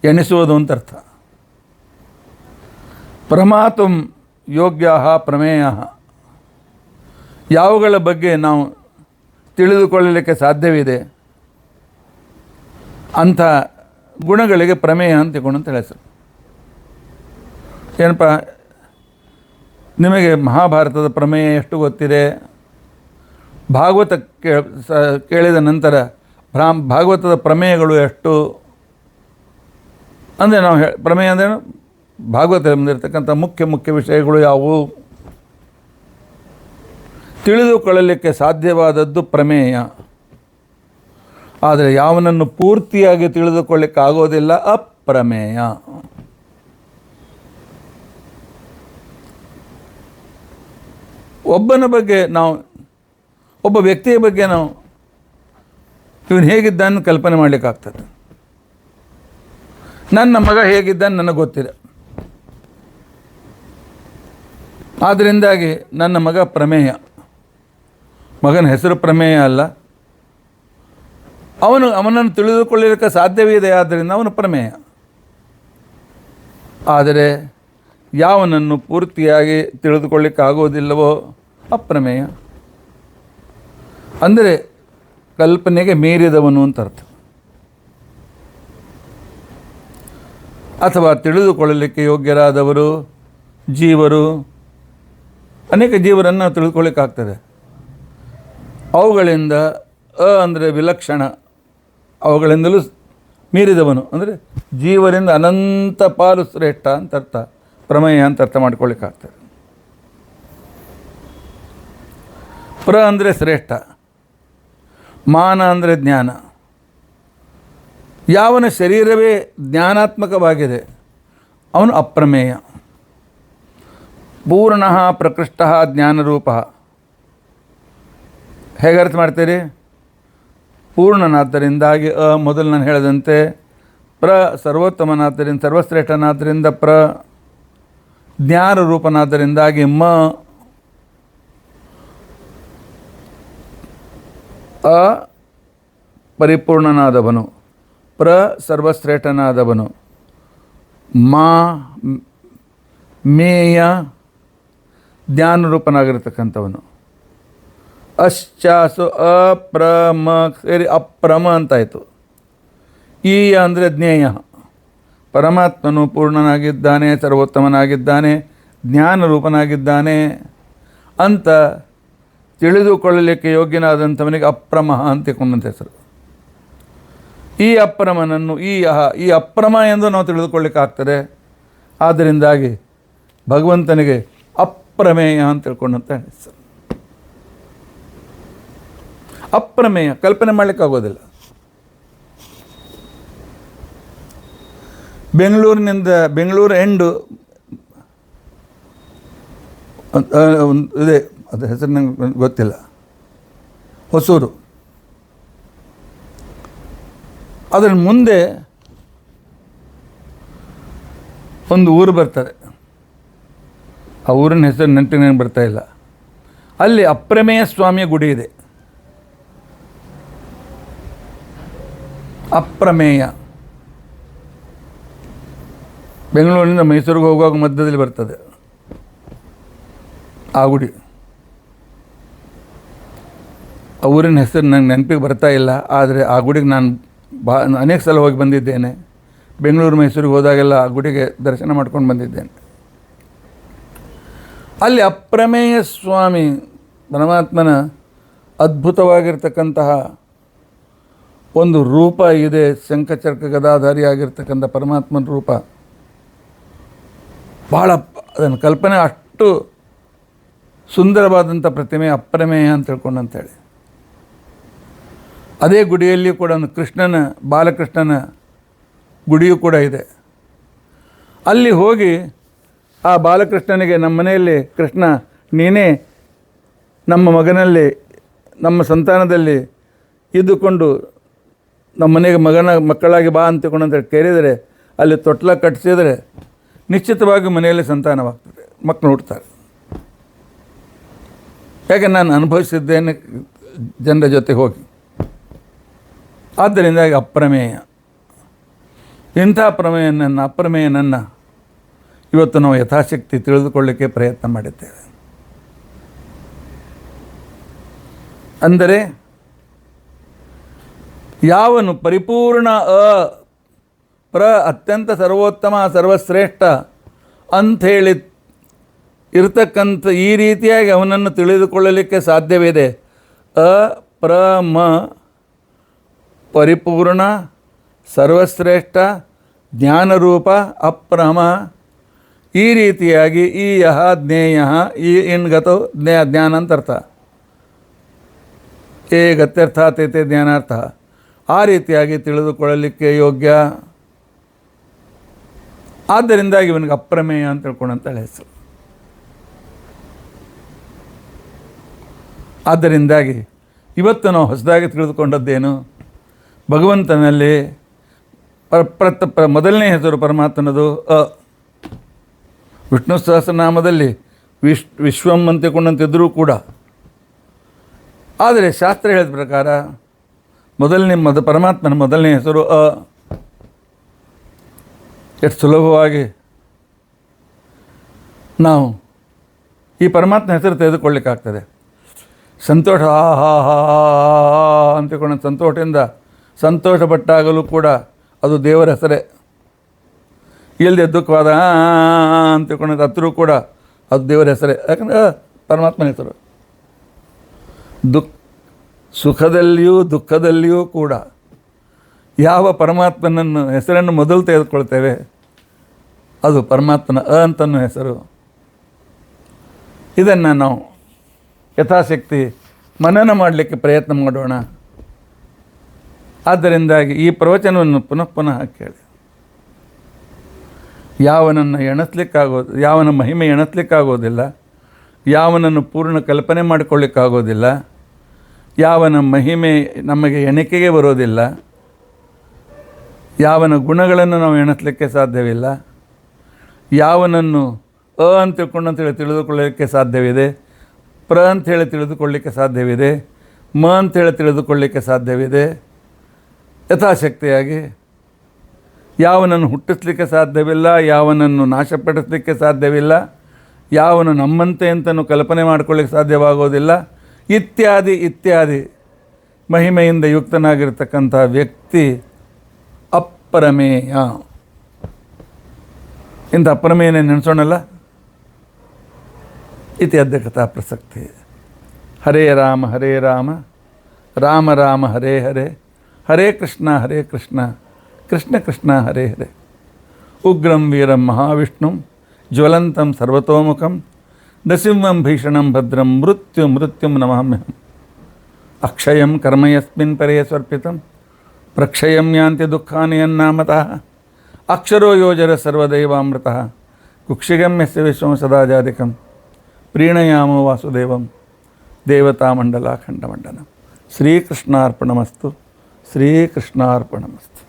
ಎಣಿಸುವುದು ಅಂತ ಅರ್ಥ. ಪ್ರಮಾತುಂ ಯೋಗ್ಯ ಪ್ರಮೇಯ. ಯಾವುಗಳ ಬಗ್ಗೆ ನಾವು ತಿಳಿದುಕೊಳ್ಳಲಿಕ್ಕೆ ಸಾಧ್ಯವಿದೆ ಅಂಥ ಗುಣಗಳಿಗೆ ಪ್ರಮೇಯ ಅಂತ ತಿಳ್ಕೊಂಡಂತ ಹೆಸರು. ಏನಪ್ಪ, ನಿಮಗೆ ಮಹಾಭಾರತದ ಪ್ರಮೇಯ ಎಷ್ಟು ಗೊತ್ತಿದೆ? ಭಾಗವತ ಕೇಳಿದ ನಂತರ ಭಾಗವತದ ಪ್ರಮೇಯಗಳು ಎಷ್ಟು ಅಂದರೆ ನಾವು ಪ್ರಮೇಯ ಅಂದ್ರೇನು? ಭಾಗವತದಲ್ಲಿರ್ತಕ್ಕಂಥ ಮುಖ್ಯ ವಿಷಯಗಳು ಯಾವುವು ತಿಳಿದುಕೊಳ್ಳಲಿಕ್ಕೆ ಸಾಧ್ಯವಾದದ್ದು ಪ್ರಮೇಯ. ಆದರೆ ಯಾವನನ್ನು ಪೂರ್ತಿಯಾಗಿ ತಿಳಿದುಕೊಳ್ಳಿಕ್ಕೆ ಆಗೋದಿಲ್ಲ ಅಪ್ರಮೇಯ. ಒಬ್ಬನ ಬಗ್ಗೆ ಒಬ್ಬ ವ್ಯಕ್ತಿಯ ಬಗ್ಗೆ ನಾವು ಇವನು ಹೇಗಿದ್ದಾನೆ ಕಲ್ಪನೆ ಮಾಡಲಿಕ್ಕಾಗ್ತದೆ. ನನ್ನ ಮಗ ಹೇಗಿದ್ದಾನೆ ನನಗೆ ಗೊತ್ತಿದೆ, ಆದ್ದರಿಂದಾಗಿ ನನ್ನ ಮಗ ಪ್ರಮೇಯ. ಮಗನ ಹೆಸರು ಪ್ರಮೇಯ ಅಲ್ಲ, ಅವನನ್ನು ತಿಳಿದುಕೊಳ್ಳಲಿಕ್ಕೆ ಸಾಧ್ಯವಿದೆ, ಆದ್ದರಿಂದ ಅವನು ಪ್ರಮೇಯ. ಆದರೆ ಯಾವನನ್ನು ಪೂರ್ತಿಯಾಗಿ ತಿಳಿದುಕೊಳ್ಳಿಕ್ಕೆ ಆಗೋದಿಲ್ಲವೋ ಅಪ್ರಮೇಯ. ಅಂದರೆ ಕಲ್ಪನೆಗೆ ಮೀರಿದವನು ಅಂತ ಅರ್ಥ. ಅಥವಾ ತಿಳಿದುಕೊಳ್ಳಲಿಕ್ಕೆ ಯೋಗ್ಯರಾದವರು ಜೀವರು, ಅನೇಕ ಜೀವರನ್ನು ತಿಳಿದುಕೊಳ್ಳಿಕ್ಕಾಗ್ತದೆ. ಅವುಗಳಿಂದ ಅಂದರೆ ವಿಲಕ್ಷಣ, ಅವುಗಳಿಂದಲೂ ಮೀರಿದವನು ಅಂದರೆ ಜೀವರಿಂದ ಅನಂತ ಪಾಲು ಶ್ರೇಷ್ಠ ಅಂತ ಅರ್ಥ, ಪ್ರಮೇಯ ಅಂತ ಅರ್ಥ ಮಾಡ್ಕೊಳ್ಳಿಕ್ಕಾಗ್ತದೆ. ಅಂದರೆ ಶ್ರೇಷ್ಠ, ಮಾನ ಅಂದರೆ ಜ್ಞಾನ. ಯಾವನ ಶರೀರವೇ ಜ್ಞಾನಾತ್ಮಕವಾಗಿದೆ ಅವನು ಅಪ್ರಮೇಯ. ಪೂರ್ಣ ಪ್ರಕೃಷ್ಟ ಜ್ಞಾನರೂಪ. ಹೇಗೆ ಅರ್ಥ ಮಾಡ್ತೀರಿ? ಪೂರ್ಣನಾದ್ದರಿಂದಾಗಿ ಮೊದಲು ನಾನು ಹೇಳದಂತೆ ಸರ್ವೋತ್ತಮನಾದ್ದರಿಂದ ಸರ್ವಶ್ರೇಷ್ಠನಾದ್ದರಿಂದ ಜ್ಞಾನ ರೂಪನಾದ್ದರಿಂದಾಗಿ ಅ ಪರಿಪೂರ್ಣನಾದವನು, ಸರ್ವಶ್ರೇಷ್ಠನಾದವನು, ಮೇಯ ಜ್ಞಾನರೂಪನಾಗಿರ್ತಕ್ಕಂಥವನು, ಅಶ್ಚಾಸು ಅಪ್ರಮ ಸೇರಿ ಅಪ್ರಮ ಅಂತಾಯಿತು. ಈ ಅಂದರೆ ಜ್ಞೇಯ, ಪರಮಾತ್ಮನು ಪೂರ್ಣನಾಗಿದ್ದಾನೆ, ಸರ್ವೋತ್ತಮನಾಗಿದ್ದಾನೆ, ಜ್ಞಾನರೂಪನಾಗಿದ್ದಾನೆ ಅಂತ ತಿಳಿದುಕೊಳ್ಳಲಿಕ್ಕೆ ಯೋಗ್ಯನಾದಂಥವನಿಗೆ ಅಪ್ರಮ ಅಂತ ಕೊಂಡಂತ ಹೆಸರು. ಈ ಅಪ್ರಮನನ್ನು ಈ ಅಪ್ರಮ ಎಂದು ನಾವು ತಿಳಿದುಕೊಳ್ಳಿಕ್ಕಾಗ್ತದೆ. ಆದ್ದರಿಂದಾಗಿ ಭಗವಂತನಿಗೆ ಅಪ್ರಮೇಯ ಅಂತ ತಿಳ್ಕೊಂಡಂಥ ಹೆಸರು. ಅಪ್ರಮೇಯ ಕಲ್ಪನೆ ಮಾಡಲಿಕ್ಕಾಗೋದಿಲ್ಲ. ಬೆಂಗಳೂರು ಎಂಡು ಇದೆ, ಅದು ಹೆಸರು ನಂಗೆ ಗೊತ್ತಿಲ್ಲ, ಹೊಸೂರು. ಅದರ ಮುಂದೆ ಒಂದು ಊರು ಬರ್ತದೆ, ಆ ಊರಿನ ಹೆಸರು ನೆನಪಿಗೆ ಬರ್ತಾ ಇಲ್ಲ. ಅಲ್ಲಿ ಅಪ್ರಮೇಯ ಸ್ವಾಮಿಯ ಗುಡಿ ಇದೆ. ಅಪ್ರಮೇಯ ಬೆಂಗಳೂರಿನಿಂದ ಮೈಸೂರಿಗೆ ಹೋಗುವಾಗ ಮಧ್ಯದಲ್ಲಿ ಬರ್ತದೆ ಆ ಗುಡಿ. ಆ ಊರಿನ ಹೆಸರು ನಂಗೆ ನೆನಪಿಗೆ ಬರ್ತಾ ಇಲ್ಲ. ಆದರೆ ಆ ಗುಡಿಗೆ ನಾನು ಅನೇಕ ಸಲ ಹೋಗಿ ಬಂದಿದ್ದೇನೆ. ಬೆಂಗಳೂರು ಮೈಸೂರಿಗೆ ಹೋದಾಗೆಲ್ಲ ಆ ಗುಡಿಗೆ ದರ್ಶನ ಮಾಡ್ಕೊಂಡು ಬಂದಿದ್ದೇನೆ. ಅಲ್ಲಿ ಅಪ್ರಮೇಯ ಸ್ವಾಮಿ ಪರಮಾತ್ಮನ ಅದ್ಭುತವಾಗಿರ್ತಕ್ಕಂತಹ ಒಂದು ರೂಪ ಇದೆ. ಶಂಖಚಕ್ರ ಗದಾಧಾರಿಯಾಗಿರ್ತಕ್ಕಂಥ ಪರಮಾತ್ಮನ ರೂಪ ಭಾಳ, ಅದನ್ನು ಕಲ್ಪನೆ ಅಷ್ಟು ಸುಂದರವಾದಂಥ ಪ್ರತಿಮೆ ಅಪ್ರಮೇಯ ಅಂತ ತಿಳ್ಕೊಂಡಂತೇಳಿ. ಅದೇ ಗುಡಿಯಲ್ಲಿ ಕೂಡ ಒಂದು ಬಾಲಕೃಷ್ಣನ ಗುಡಿಯೂ ಕೂಡ ಇದೆ. ಅಲ್ಲಿ ಹೋಗಿ ಆ ಬಾಲಕೃಷ್ಣನಿಗೆ, ನಮ್ಮ ಮನೆಯಲ್ಲಿ ಕೃಷ್ಣ ನೀನೇ ನಮ್ಮ ಮಗನಲ್ಲಿ, ನಮ್ಮ ಸಂತಾನದಲ್ಲಿ ಇದ್ದುಕೊಂಡು ನಮ್ಮ ಮನೆಗೆ ಮಕ್ಕಳಾಗಿ ಬಾ ಅಂತ ತಿಳ್ಕೊಂಡಂತೇಳಿ ಕೇಳಿದರೆ, ಅಲ್ಲಿ ತೊಟ್ಲ ಕಟ್ಟಿಸಿದರೆ ನಿಶ್ಚಿತವಾಗಿ ಮನೆಯಲ್ಲಿ ಸಂತಾನವಾಗ್ತದೆ, ಮಕ್ಕಳು ಹುಡ್ತಾರೆ. ಯಾಕೆ ನಾನು ಅನುಭವಿಸಿದ್ದೇನೆ ಜನರ ಜೊತೆ ಹೋಗಿ. ಆದ್ದರಿಂದ ಅಪ್ರಮೇಯ, ಇಂಥ ಅಪ್ರಮೇಯನನ್ನು ಇವತ್ತು ನಾವು ಯಥಾಶಕ್ತಿ ತಿಳಿದುಕೊಳ್ಳಿಕ್ಕೆ ಪ್ರಯತ್ನ ಮಾಡಿದ್ದೇವೆ. ಅಂದರೆ ಯಾವನು ಪರಿಪೂರ್ಣ ಅತ್ಯಂತ ಸರ್ವೋತ್ತಮ ಸರ್ವಶ್ರೇಷ್ಠ ಅಂಥೇಳಿ ಇರತಕ್ಕಂಥ ಈ ರೀತಿಯಾಗಿ ಅವನನ್ನು ತಿಳಿದುಕೊಳ್ಳಲಿಕ್ಕೆ ಸಾಧ್ಯವಿದೆ. ಪರಿಪೂರ್ಣ ಸರ್ವಶ್ರೇಷ್ಠ ಜ್ಞಾನರೂಪ ಅಪ್ರಮ. ಈ ರೀತಿಯಾಗಿ ಈ ಜ್ಞೇಯ, ಈ ಇನ್ಗತೋ ಜ್ಞಾನ ಅಂತ ಅರ್ಥ. ಗತ್ಯರ್ಥ ತೇತೆ ಜ್ಞಾನಾರ್ಥ. ಆ ರೀತಿಯಾಗಿ ತಿಳಿದುಕೊಳ್ಳಲಿಕ್ಕೆ ಯೋಗ್ಯ. ಆದ್ದರಿಂದಾಗಿ ಇವನಿಗೆ ಅಪ್ರಮೇಯ ಅಂತ ತಿಳ್ಕೊಂಡಂತ ಹೆಸರು. ಆದ್ದರಿಂದಾಗಿ ಇವತ್ತು ನಾವು ಹೊಸದಾಗಿ ತಿಳಿದುಕೊಂಡದ್ದೇನು, ಭಗವಂತನಲ್ಲಿ ಮೊದಲನೇ ಹೆಸರು ಪರಮಾತ್ಮನದು ವಿಷ್ಣು ಸಹಸ್ರನಾಮದಲ್ಲಿ ವಿಶ್ವಂ ಅಂತ ತಿಳ್ಕೊಂಡಂತಿದ್ದರೂ ಕೂಡ, ಆದರೆ ಶಾಸ್ತ್ರ ಹೇಳಿದ ಪ್ರಕಾರ ಪರಮಾತ್ಮನ ಮೊದಲನೇ ಹೆಸರು ಎಷ್ಟು ಸುಲಭವಾಗಿ ನಾವು ಈ ಪರಮಾತ್ಮ ಹೆಸರು ತೆಗೆದುಕೊಳ್ಳಿಕ್ಕಾಗ್ತದೆ. ಸಂತೋಷ ಅಂತಕೊಂಡು ಸಂತೋಷದಿಂದ ಸಂತೋಷಪಟ್ಟಾಗಲೂ ಕೂಡ ಅದು ದೇವರ ಹೆಸರೇ. ಇಲ್ಲದೆ ದುಃಖವಾದ ಅಂತಕೊಂಡು ಹತ್ತಿರೂ ಕೂಡ ಅದು ದೇವರ ಹೆಸರೇ. ಯಾಕಂದರೆ ಪರಮಾತ್ಮನ ಹೆಸರು. ಸುಖದಲ್ಲಿಯೂ ದುಃಖದಲ್ಲಿಯೂ ಕೂಡ ಯಾವ ಪರಮಾತ್ಮನನ್ನು ಹೆಸರನ್ನು ಮೊದಲು ತೆಗೆದುಕೊಳ್ತೇವೆ ಅದು ಪರಮಾತ್ಮನ ಅಂತನೂ ಹೆಸರು. ಇದನ್ನು ನಾವು ಯಥಾಶಕ್ತಿ ಮನನ ಮಾಡಲಿಕ್ಕೆ ಪ್ರಯತ್ನ ಮಾಡೋಣ. ಆದ್ದರಿಂದಾಗಿ ಈ ಪ್ರವಚನವನ್ನು ಪುನಃ ಕೇಳಿ. ಯಾವನ ಮಹಿಮೆ ಎಣಿಸ್ಲಿಕ್ಕಾಗೋದಿಲ್ಲ, ಯಾವನನ್ನು ಪೂರ್ಣ ಕಲ್ಪನೆ ಮಾಡಿಕೊಳ್ಳಿಕ್ಕಾಗೋದಿಲ್ಲ, ಯಾವನ ಮಹಿಮೆ ನಮಗೆ ಎಣಿಕೆಗೆ ಬರೋದಿಲ್ಲ, ಯಾವನ ಗುಣಗಳನ್ನು ನಾವು ಎಣಿಸಲಿಕ್ಕೆ ಸಾಧ್ಯವಿಲ್ಲ, ಯಾವನನ್ನು ಅಂತ ತಿಳ್ಕೊಂಡಂತೇಳಿ ತಿಳಿದುಕೊಳ್ಳಲಿಕ್ಕೆ ಸಾಧ್ಯವಿದೆ, ಪ್ರ ಅಂಥೇಳಿ ತಿಳಿದುಕೊಳ್ಳಲಿಕ್ಕೆ ಸಾಧ್ಯವಿದೆ, ಮ ಅಂಥೇಳಿ ತಿಳಿದುಕೊಳ್ಳಲಿಕ್ಕೆ ಸಾಧ್ಯವಿದೆ. ಯಥಾಶಕ್ತಿಯಾಗಿ ಯಾವನನ್ನು ಹುಟ್ಟಿಸ್ಲಿಕ್ಕೆ ಸಾಧ್ಯವಿಲ್ಲ, ಯಾವನನ್ನು ನಾಶಪಡಿಸಲಿಕ್ಕೆ ಸಾಧ್ಯವಿಲ್ಲ, ಯಾವನು ನಮ್ಮಂತೆ ಅಂತಲೂ ಕಲ್ಪನೆ ಮಾಡಿಕೊಳ್ಳಿಕ್ಕೆ ಸಾಧ್ಯವಾಗೋದಿಲ್ಲ, ಇತ್ಯಾದಿ ಇತ್ಯಾದಿ ಮಹಿಮೆಯಿಂದ ಯುಕ್ತನಾಗಿರ್ತಕ್ಕಂಥ ವ್ಯಕ್ತಿ ಅಪ್ರಮೇಯ. ಇಂಥ ಅಪ್ರಮೇಯನೇ ನೆನೆಸೋಣಲ್ಲ. ಇತಿ ಅದ್ಯ ಕಥಾ ಪ್ರಸಕ್ತಿ. ಹರೇ ರಾಮ ರಾಮ ರಾಮ ಹರೇ ಹರೇ, ಹರೇ ಕೃಷ್ಣ ಕೃಷ್ಣ ಕೃಷ್ಣ ಹರೇ ಹರೇ. ಉಗ್ರಂ ವೀರಂ ಮಹಾವಿಷ್ಣುಂ ಜ್ವಲಂತಂ ಸರ್ವತೋಮುಖಂ ನೃಸಿಂಹಂ ಭೀಷಣಂ ಭದ್ರಂ ಮೃತ್ಯುಂ ನಮಾಮ್ಯಹಂ. ಅಕ್ಷಯಂ ಕರ್ಮ ಯಸ್ಮಿನ್ ಪರೇ ಸ್ವರ್ಪಿತಂ ಪ್ರಕ್ಷಯಂ ಯಾಂತಿ ದುಃಖಾನಿ ಯನ್ನಾಮತಃ. ಅಕ್ಷರೋ ಯೋಜರ ಸರ್ವದೈವಾಮೃತಃ ಕುಕ್ಷಿಗಂ ಯಸ್ಯ ವಿಶ್ವಂ ಸದಾ ಜಾಧಿಕಂ ಪ್ರೀಣಯಾಮೋ ವಾಸುದೇವಂ ದೇವತಾಮಂಡಲಾಖಂಡಮಂಡನಂ. ಶ್ರೀಕೃಷ್ಣಾರ್ಪಣಮಸ್ತು.